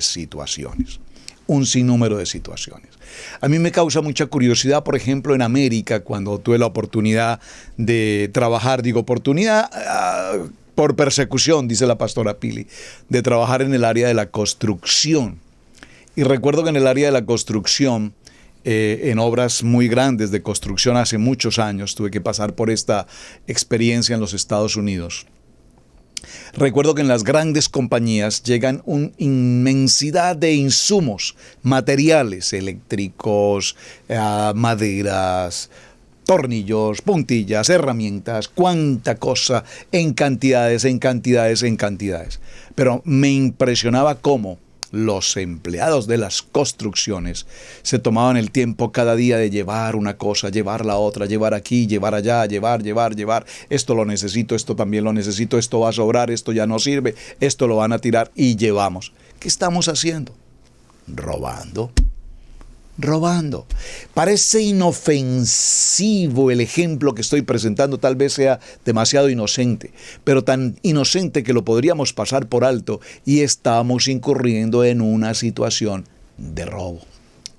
situaciones. Un sinnúmero de situaciones. A mí me causa mucha curiosidad, por ejemplo, en América, cuando tuve la oportunidad de trabajar, por persecución, dice la pastora Pili, de trabajar en el área de la construcción. Y recuerdo que en el área de la construcción, en obras muy grandes de construcción hace muchos años, tuve que pasar por esta experiencia en los Estados Unidos. Recuerdo que en las grandes compañías llegan una inmensidad de insumos, materiales eléctricos, maderas, tornillos, puntillas, herramientas, cuánta cosa, en cantidades, en cantidades, en cantidades. Pero me impresionaba cómo los empleados de las construcciones se tomaban el tiempo cada día de llevar una cosa, llevar la otra, llevar aquí, llevar allá, llevar. Esto lo necesito, esto también lo necesito, esto va a sobrar, esto ya no sirve, esto lo van a tirar y llevamos. ¿Qué estamos haciendo? Robando. Parece inofensivo el ejemplo que estoy presentando, tal vez sea demasiado inocente, pero tan inocente que lo podríamos pasar por alto y estamos incurriendo en una situación de robo.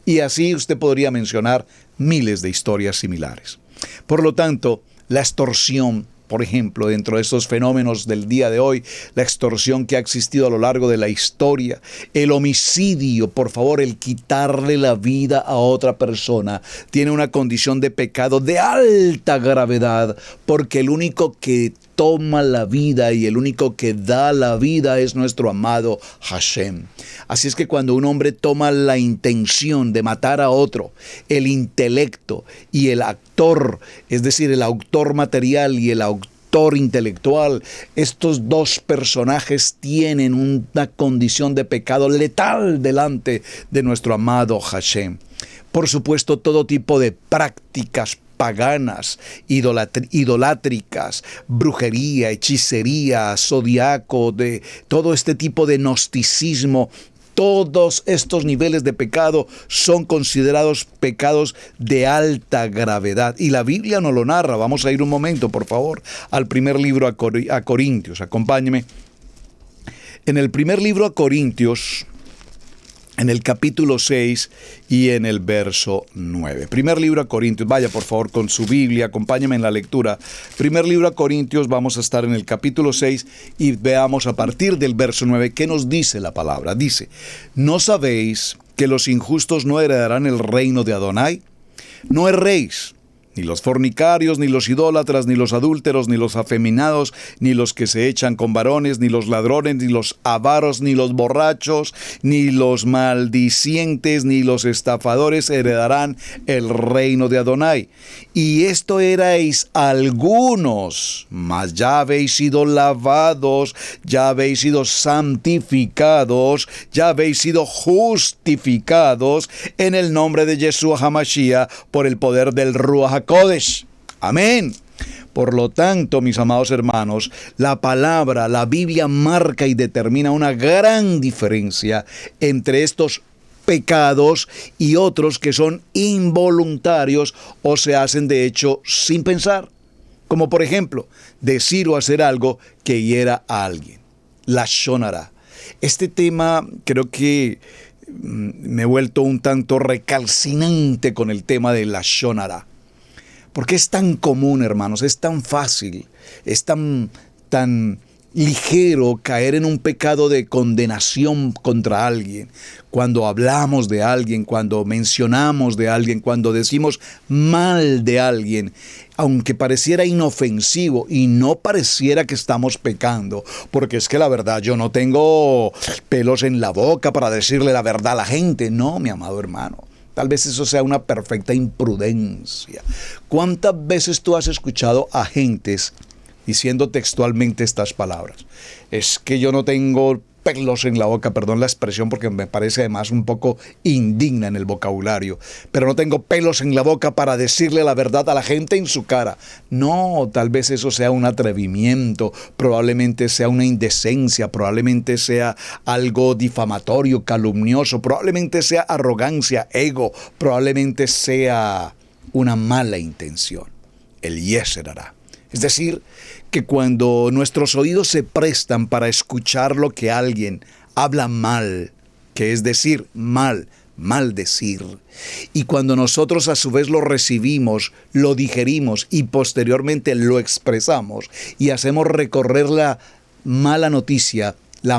Y así usted podría mencionar miles de historias similares. Por lo tanto, la extorsión, por ejemplo, dentro de estos fenómenos del día de hoy, la extorsión que ha existido a lo largo de la historia, el homicidio, por favor, el quitarle la vida a otra persona, tiene una condición de pecado de alta gravedad, porque el único que toma la vida y el único que da la vida es nuestro amado Hashem. Así es que cuando un hombre toma la intención de matar a otro, el intelecto y el actor, es decir, el autor material y el autor intelectual, estos dos personajes tienen una condición de pecado letal delante de nuestro amado Hashem. Por supuesto, todo tipo de prácticas paganas, idolátricas, brujería, hechicería, zodiaco, de todo este tipo de gnosticismo, todos estos niveles de pecado son considerados pecados de alta gravedad. Y la Biblia nos lo narra. Vamos a ir un momento, por favor, al primer libro a Corintios. Acompáñeme. En el primer libro a Corintios, en el capítulo 6 y en el verso 9. Primer libro a Corintios, vaya por favor con su Biblia, acompáñame en la lectura. Primer libro a Corintios, vamos a estar en el capítulo 6 y veamos a partir del verso 9 qué nos dice la palabra. Dice, ¿no sabéis que los injustos no heredarán el reino de Adonai? No erréis. Ni los fornicarios, ni los idólatras, ni los adúlteros, ni los afeminados, ni los que se echan con varones, ni los ladrones, ni los avaros, ni los borrachos, ni los maldicientes, ni los estafadores heredarán el reino de Adonai. Y esto erais algunos, mas ya habéis sido lavados, ya habéis sido santificados, ya habéis sido justificados en el nombre de Yeshua HaMashiach por el poder del Ruach Kodesh. Amén. Por lo tanto, mis amados hermanos, la palabra, la Biblia marca y determina una gran diferencia entre estos pecados y otros que son involuntarios o se hacen de hecho sin pensar. Como por ejemplo, decir o hacer algo que hiera a alguien. Lashon Hara. Este tema creo que me he vuelto un tanto recalcinante con el tema de Lashon Hara. Porque es tan común, hermanos, es tan fácil, es tan ligero caer en un pecado de condenación contra alguien. Cuando hablamos de alguien, cuando mencionamos de alguien, cuando decimos mal de alguien, aunque pareciera inofensivo y no pareciera que estamos pecando, porque es que la verdad, yo no tengo pelos en la boca para decirle la verdad a la gente. No, mi amado hermano. Tal vez eso sea una perfecta imprudencia. ¿Cuántas veces tú has escuchado a gentes diciendo textualmente estas palabras? Es que yo no tengo pelos en la boca, perdón la expresión porque me parece además un poco indigna en el vocabulario, pero no tengo pelos en la boca para decirle la verdad a la gente en su cara. No, tal vez eso sea un atrevimiento, probablemente sea una indecencia, probablemente sea algo difamatorio, calumnioso, probablemente sea arrogancia, ego, probablemente sea una mala intención, el Yetzer Hara. Es decir, que cuando nuestros oídos se prestan para escuchar lo que alguien habla mal, que es decir, maldecir, y cuando nosotros a su vez lo recibimos, lo digerimos y posteriormente lo expresamos y hacemos recorrer la mala noticia, la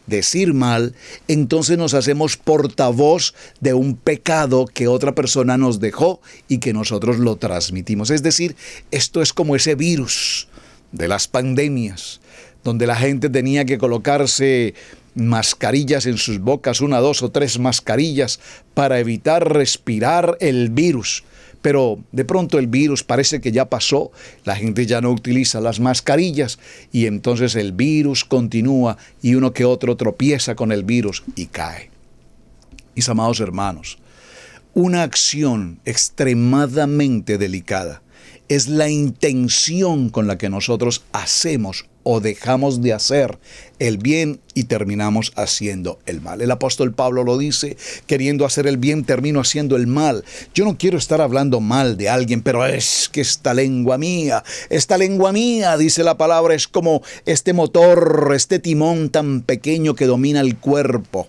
decir mal, entonces nos hacemos portavoz de un pecado que otra persona nos dejó y que nosotros lo transmitimos. Es decir, esto es como ese virus de las pandemias, donde la gente tenía que colocarse mascarillas en sus bocas, 1, 2 o 3 mascarillas para evitar respirar el virus. Pero de pronto el virus parece que ya pasó, la gente ya no utiliza las mascarillas y entonces el virus continúa y uno que otro tropieza con el virus y cae. Mis amados hermanos, una acción extremadamente delicada es la intención con la que nosotros hacemos o dejamos de hacer el bien y terminamos haciendo el mal. El apóstol Pablo lo dice, queriendo hacer el bien termino haciendo el mal. Yo no quiero estar hablando mal de alguien, pero es que esta lengua mía, dice la palabra, es como este motor, este timón tan pequeño que domina el cuerpo.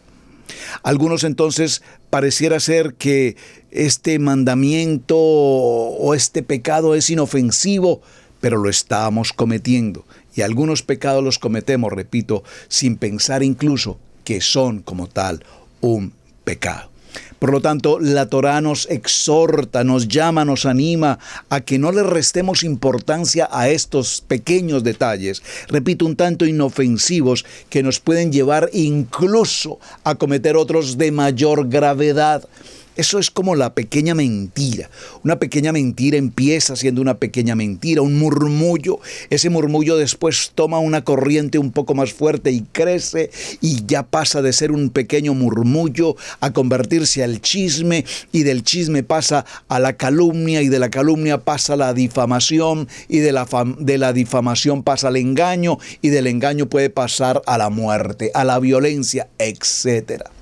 Algunos entonces pareciera ser que este mandamiento o este pecado es inofensivo, pero lo estamos cometiendo. Y algunos pecados los cometemos, repito, sin pensar incluso que son como tal un pecado. Por lo tanto, la Torá nos exhorta, nos llama, nos anima a que no le restemos importancia a estos pequeños detalles, repito, un tanto inofensivos, que nos pueden llevar incluso a cometer otros de mayor gravedad. Eso es como la pequeña mentira. Una pequeña mentira empieza siendo una pequeña mentira, un murmullo. Ese murmullo después toma una corriente un poco más fuerte y crece y ya pasa de ser un pequeño murmullo a convertirse al chisme, y del chisme pasa a la calumnia, y de la calumnia pasa a la difamación, y de la difamación pasa al engaño, y del engaño puede pasar a la muerte, a la violencia, etcétera.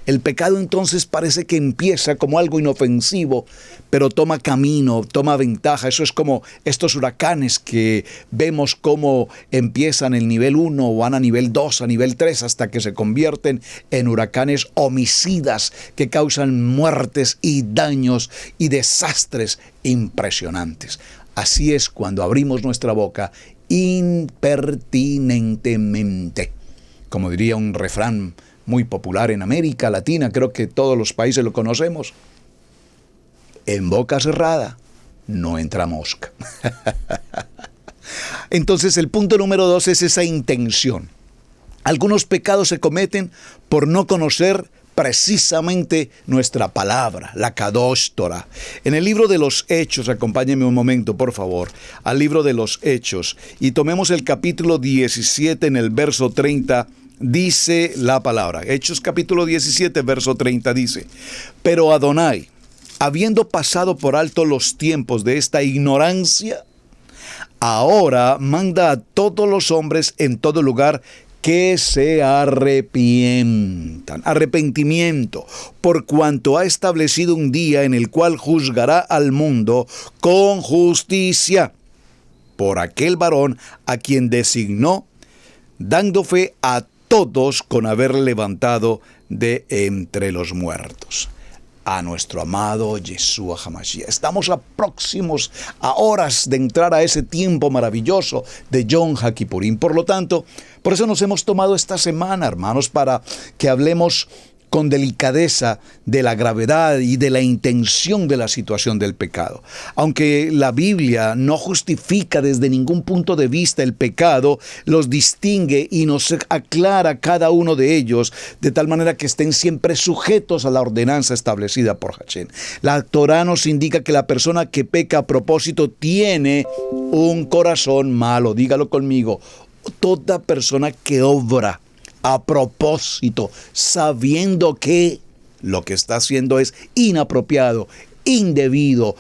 El pecado entonces parece que empieza como algo inofensivo, pero toma camino, toma ventaja. Eso es como estos huracanes que vemos cómo empiezan en el nivel 1, van a nivel 2, a nivel 3, hasta que se convierten en huracanes homicidas que causan muertes y daños y desastres impresionantes. Así es cuando abrimos nuestra boca impertinentemente. Como diría un refrán muy popular en América Latina, creo que todos los países lo conocemos: en boca cerrada no entra mosca. Entonces el punto número 2 es esa intención. Algunos pecados se cometen por no conocer precisamente nuestra palabra, la Kadosh Torah. En el libro de los Hechos, acompáñenme un momento, por favor, al libro de los Hechos, y tomemos el capítulo 17 en el verso 30. Dice la palabra, Hechos capítulo 17, verso 30 dice: pero Adonai, habiendo pasado por alto los tiempos de esta ignorancia, ahora manda a todos los hombres en todo lugar que se arrepientan. Arrepentimiento, por cuanto ha establecido un día en el cual juzgará al mundo con justicia por aquel varón a quien designó, dando fe a todos con haber levantado de entre los muertos a nuestro amado Yeshua HaMashiach. Estamos próximos a horas de entrar a ese tiempo maravilloso de Yom HaKippurim. Por lo tanto, por eso nos hemos tomado esta semana, hermanos, para que hablemos con delicadeza de la gravedad y de la intención de la situación del pecado. Aunque la Biblia no justifica desde ningún punto de vista el pecado, los distingue y nos aclara cada uno de ellos de tal manera que estén siempre sujetos a la ordenanza establecida por Hashem. La Torá nos indica que la persona que peca a propósito tiene un corazón malo. Dígalo conmigo: toda persona que obra a propósito, sabiendo que lo que está haciendo es inapropiado, indebido,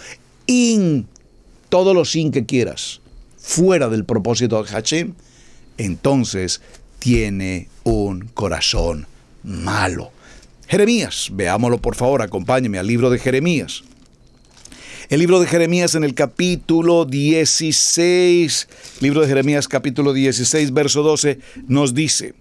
todo lo sin que quieras, fuera del propósito de Hashem, entonces tiene un corazón malo. Jeremías, veámoslo por favor, acompáñeme al libro de Jeremías. El libro de Jeremías en el capítulo 16, libro de Jeremías capítulo 16, verso 12, nos dice: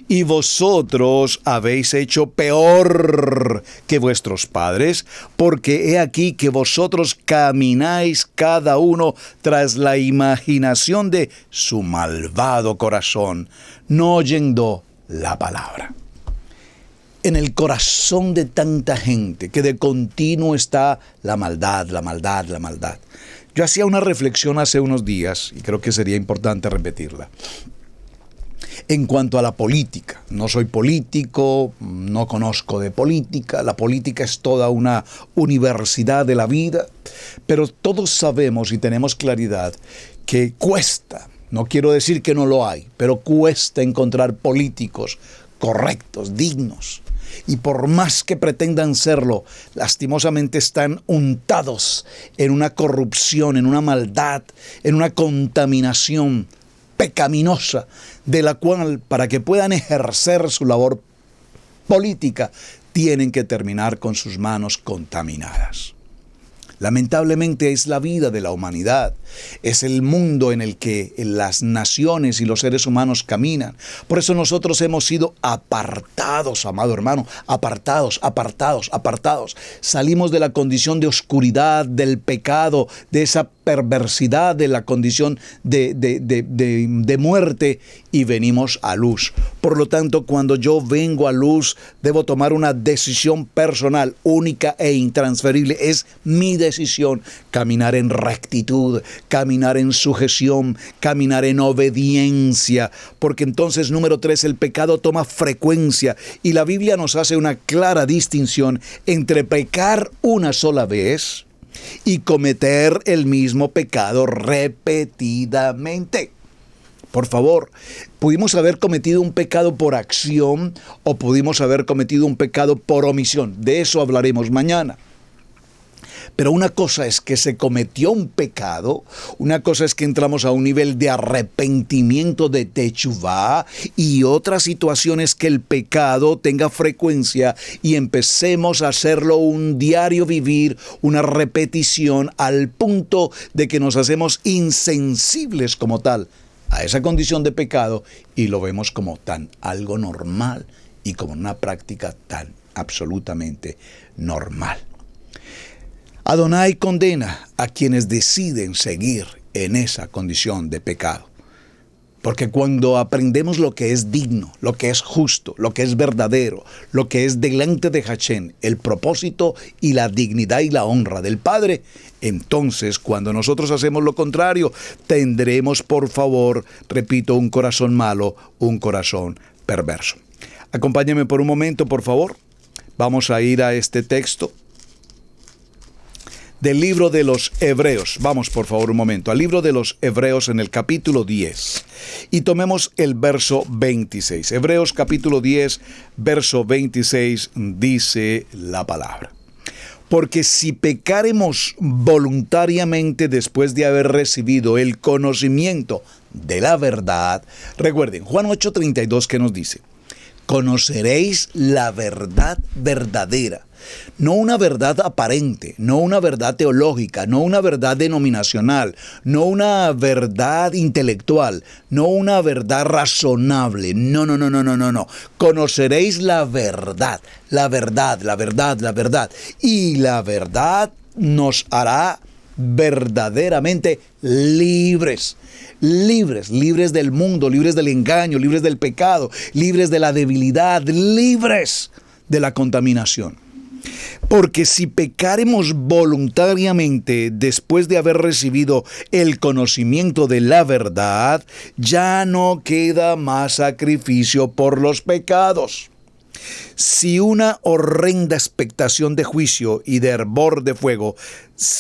y vosotros habéis hecho peor que vuestros padres, porque he aquí que vosotros camináis cada uno tras la imaginación de su malvado corazón, no oyendo la palabra. En el corazón de tanta gente que de continuo está la maldad, la maldad, la maldad. Yo hacía una reflexión hace unos días, y creo que sería importante repetirla. En cuanto a la política, no soy político, no conozco de política, la política es toda una universidad de la vida, pero todos sabemos y tenemos claridad que cuesta, no quiero decir que no lo hay, pero cuesta encontrar políticos correctos, dignos. Y por más que pretendan serlo, lastimosamente están untados en una corrupción, en una maldad, en una contaminación pecaminosa, de la cual, para que puedan ejercer su labor política, tienen que terminar con sus manos contaminadas. Lamentablemente es la vida de la humanidad, es el mundo en el que las naciones y los seres humanos caminan. Por eso nosotros hemos sido apartados, amado hermano, apartados. Salimos de la condición de oscuridad, del pecado, de esa perversidad, de la condición de muerte, y venimos a luz. Por lo tanto, cuando yo vengo a luz, debo tomar una decisión personal, única e intransferible. Es mi decisión caminar en rectitud, caminar en sujeción, caminar en obediencia, porque entonces, número 3, el pecado toma frecuencia, y la Biblia nos hace una clara distinción entre pecar una sola vez y cometer el mismo pecado repetidamente. Por favor, pudimos haber cometido un pecado por acción o pudimos haber cometido un pecado por omisión. De eso hablaremos mañana. Pero una cosa es que se cometió un pecado, una cosa es que entramos a un nivel de arrepentimiento, de teshuvá, y otra situación es que el pecado tenga frecuencia y empecemos a hacerlo un diario vivir, una repetición, al punto de que nos hacemos insensibles como tal a esa condición de pecado y lo vemos como tan algo normal y como una práctica tan absolutamente normal. Adonai condena a quienes deciden seguir en esa condición de pecado. Porque cuando aprendemos lo que es digno, lo que es justo, lo que es verdadero, lo que es delante de Hashem, el propósito y la dignidad y la honra del Padre, entonces cuando nosotros hacemos lo contrario, tendremos, por favor, repito, un corazón malo, un corazón perverso. Acompáñenme por un momento, por favor. Vamos a ir a este texto del libro de los Hebreos. Vamos por favor un momento al libro de los Hebreos en el capítulo 10 y tomemos el verso 26. Hebreos capítulo 10, verso 26 dice la palabra: porque si pecáremos voluntariamente después de haber recibido el conocimiento de la verdad, recuerden Juan 8:32 que nos dice: conoceréis la verdad verdadera. No una verdad aparente, no una verdad teológica, no una verdad denominacional, no una verdad intelectual, no una verdad razonable. No. Conoceréis la verdad. Y la verdad nos hará verdaderamente libres del mundo, libres del engaño, libres del pecado, libres de la debilidad, libres de la contaminación. Porque si pecáremos voluntariamente después de haber recibido el conocimiento de la verdad, ya no queda más sacrificio por los pecados. Si una horrenda expectación de juicio y de hervor de fuego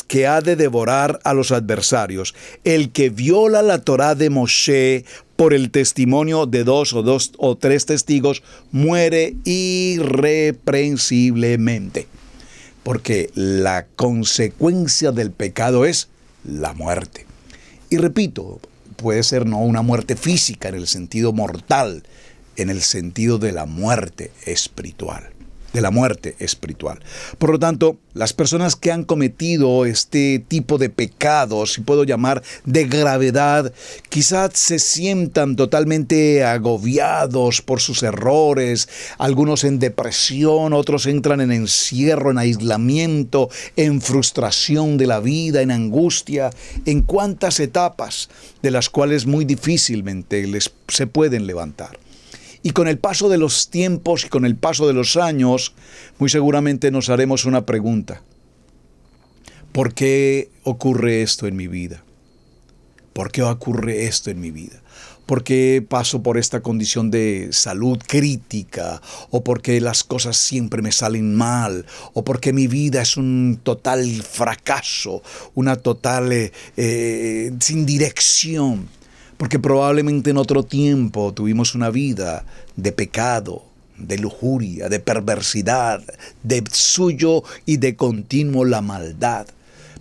que ha de devorar a los adversarios, el que viola la Torá de Moshe por el testimonio de dos o tres testigos, muere irreprensiblemente. Porque la consecuencia del pecado es la muerte. Y repito, puede ser no una muerte física en el sentido mortal, en el sentido de la muerte espiritual. Por lo tanto, las personas que han cometido este tipo de pecados, si puedo llamar de gravedad, quizás se sientan totalmente agobiados por sus errores, algunos en depresión, otros entran en encierro, en aislamiento, en frustración de la vida, en angustia, en cuantas etapas de las cuales muy difícilmente se pueden levantar. Y con el paso de los tiempos y con el paso de los años, muy seguramente nos haremos una pregunta. ¿Por qué ocurre esto en mi vida? ¿Por qué ocurre esto en mi vida? ¿Por qué paso por esta condición de salud crítica? ¿O por qué las cosas siempre me salen mal? ¿O por qué mi vida es un total fracaso? Una total sin dirección. Porque probablemente en otro tiempo tuvimos una vida de pecado, de lujuria, de perversidad, de suyo y de continuo la maldad.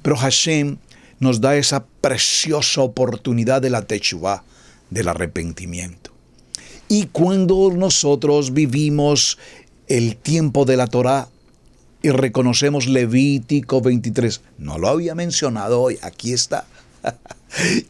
Pero Hashem nos da esa preciosa oportunidad de la Teshuvá, del arrepentimiento. Y cuando nosotros vivimos el tiempo de la Torá y reconocemos Levítico 23, no lo había mencionado hoy, aquí está.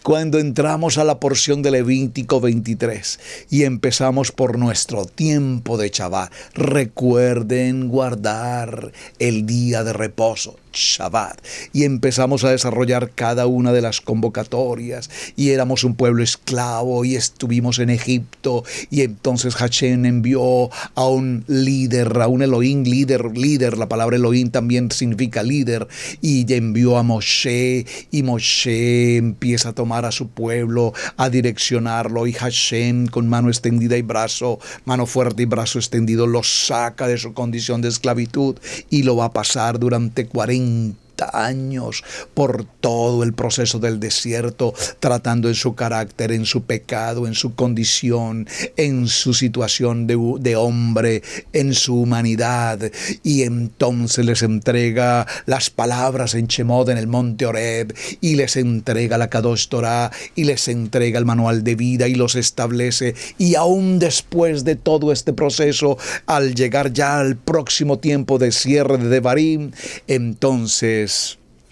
Cuando entramos a la porción de Levítico 23 y empezamos por nuestro tiempo de Shabbat, recuerden guardar el día de reposo, Shabbat, y empezamos a desarrollar cada una de las convocatorias, y éramos un pueblo esclavo y estuvimos en Egipto, y entonces Hashem envió a un líder, a un Elohim, líder, la palabra Elohim también significa líder, y envió a Moshe, y Moshe empieza a tomar a su pueblo, a direccionarlo, y Hashem con mano extendida y mano fuerte y brazo extendido, lo saca de su condición de esclavitud y lo va a pasar durante 40 años por todo el proceso del desierto, tratando en su carácter, en su pecado, en su condición, en su situación de hombre, en su humanidad. Y entonces les entrega las palabras en Shemot, en el monte Horeb, y les entrega la Kadosh Torah, y les entrega el manual de vida, y los establece. Y aún después de todo este proceso, al llegar ya al próximo tiempo de cierre de Devarim, entonces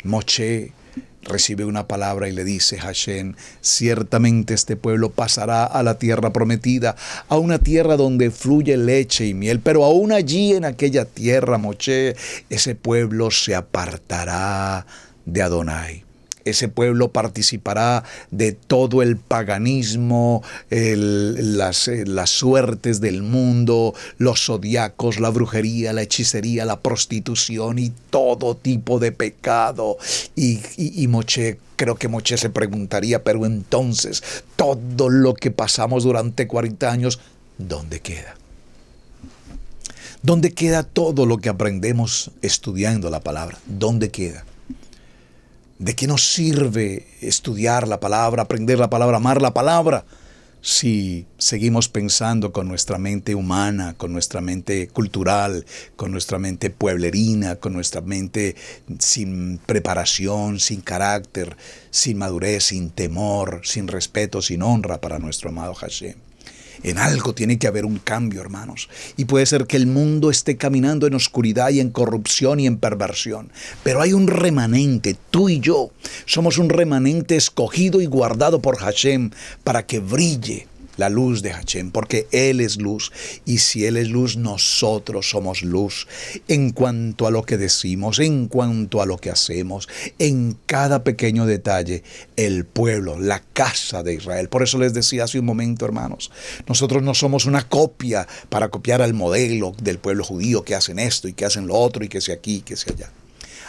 Moshe recibe una palabra y le dice: Hashem, ciertamente este pueblo pasará a la tierra prometida, a una tierra donde fluye leche y miel, pero aún allí en aquella tierra, Moshe, ese pueblo se apartará de Adonai. Ese pueblo participará de todo el paganismo, las suertes del mundo, los zodiacos, la brujería, la hechicería, la prostitución y todo tipo de pecado. Y Moshe, creo que Moshe se preguntaría, pero entonces, todo lo que pasamos durante 40 años, ¿dónde queda? ¿Dónde queda todo lo que aprendemos estudiando la palabra? ¿Dónde queda? ¿De qué nos sirve estudiar la palabra, aprender la palabra, amar la palabra, si seguimos pensando con nuestra mente humana, con nuestra mente cultural, con nuestra mente pueblerina, con nuestra mente sin preparación, sin carácter, sin madurez, sin temor, sin respeto, sin honra para nuestro amado Hashem? En algo tiene que haber un cambio, hermanos. Y puede ser que el mundo esté caminando en oscuridad y en corrupción y en perversión. Pero hay un remanente, tú y yo. Somos un remanente escogido y guardado por Hashem para que brille la luz de Hashem, porque Él es luz. Y si Él es luz, nosotros somos luz. En cuanto a lo que decimos, en cuanto a lo que hacemos, en cada pequeño detalle, el pueblo, la casa de Israel. Por eso les decía hace un momento, hermanos, nosotros no somos una copia para copiar al modelo del pueblo judío, que hacen esto y que hacen lo otro y que sea aquí y que sea allá.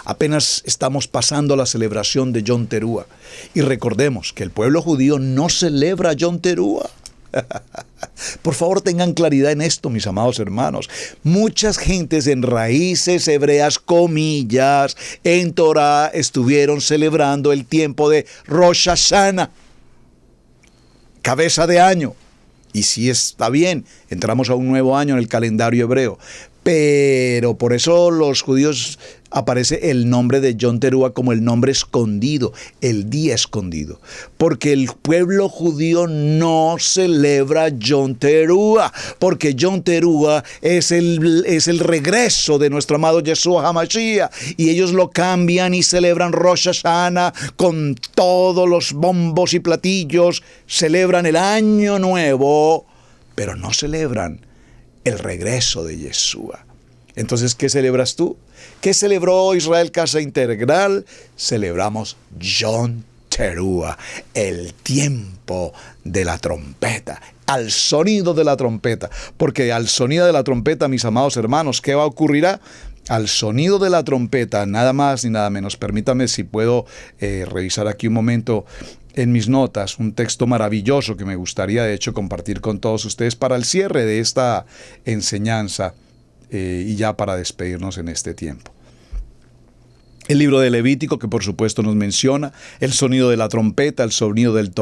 Apenas estamos pasando la celebración de Yom Teruah. Y recordemos que el pueblo judío no celebra Yom Teruah. Por favor, tengan claridad en esto, mis amados hermanos. Muchas gentes en raíces hebreas, comillas, en Torah estuvieron celebrando el tiempo de Rosh Hashanah, cabeza de año. Y sí está bien, entramos a un nuevo año en el calendario hebreo. Pero por eso los judíos aparece el nombre de Yom Teruah como el nombre escondido, el día escondido. Porque el pueblo judío no celebra Yom Teruah, porque Yom Teruah es el regreso de nuestro amado Yeshua HaMashiach. Y ellos lo cambian y celebran Rosh Hashanah con todos los bombos y platillos. Celebran el año nuevo, pero no celebran el regreso de Yeshua. Entonces, ¿qué celebras tú? ¿Qué celebró Israel Casa Integral? Celebramos Yom Teruah, el tiempo de la trompeta, al sonido de la trompeta. Porque al sonido de la trompeta, mis amados hermanos, ¿qué va a ocurrir? al sonido de la trompeta, nada más ni nada menos. Permítame si puedo revisar aquí un momento en mis notas, un texto maravilloso que me gustaría de hecho compartir con todos ustedes para el cierre de esta enseñanza y ya para despedirnos en este tiempo. El libro de Levítico, que por supuesto nos menciona el sonido de la trompeta, el sonido del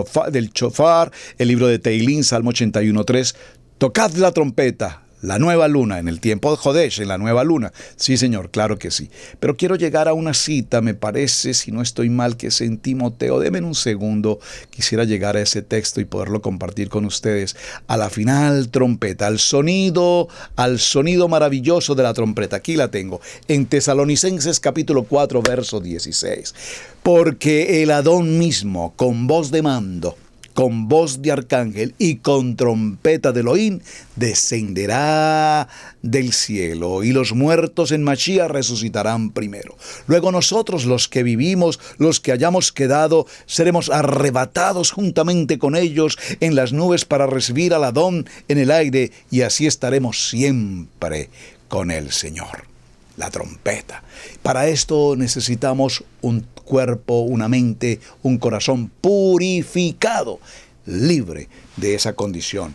chofar, el libro de Teilín, Salmo 81:3, tocad la trompeta, la nueva luna, en el tiempo de Jodesh, en la nueva luna. Sí, Señor, claro que sí. Pero quiero llegar a una cita, me parece, si no estoy mal, que es en Timoteo. Denme un segundo, quisiera llegar a ese texto y poderlo compartir con ustedes. A la final trompeta, al sonido maravilloso de la trompeta. Aquí la tengo, en Tesalonicenses capítulo 4, verso 16. Porque el Adón mismo, con voz de mando, con voz de arcángel y con trompeta de Elohim, descenderá del cielo, y los muertos en Mashiach resucitarán primero. Luego nosotros, los que vivimos, los que hayamos quedado, seremos arrebatados juntamente con ellos en las nubes para recibir al Adón en el aire, y así estaremos siempre con el Señor. La trompeta. Para esto necesitamos un cuerpo, una mente, un corazón purificado, libre de esa condición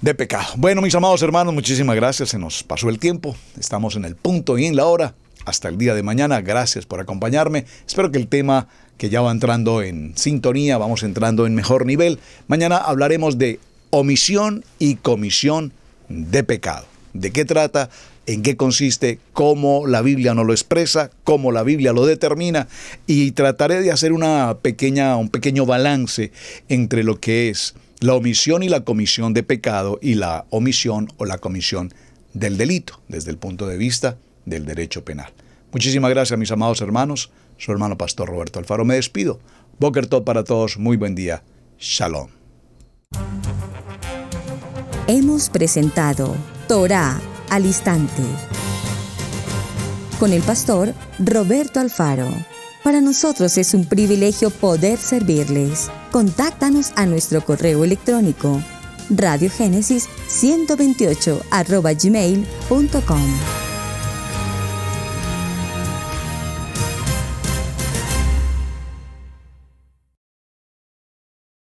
de pecado. Bueno, mis amados hermanos, muchísimas gracias. Se nos pasó el tiempo. Estamos en el punto y en la hora. Hasta el día de mañana. Gracias por acompañarme. Espero que el tema que ya va entrando en sintonía, vamos entrando en mejor nivel. Mañana hablaremos de omisión y comisión de pecado. ¿De qué trata? ¿En qué consiste? ¿Cómo la Biblia nos lo expresa? ¿Cómo la Biblia lo determina? Y trataré de hacer un pequeño balance entre lo que es la omisión y la comisión de pecado y la omisión o la comisión del delito, desde el punto de vista del derecho penal. Muchísimas gracias, mis amados hermanos. Su hermano pastor Roberto Alfaro. Me despido. Boker Tov para todos. Muy buen día. Shalom. Hemos presentado Torá al instante con el pastor Roberto Alfaro. Para nosotros es un privilegio poder servirles. Contáctanos a nuestro correo electrónico radiogenesis128@gmail.com.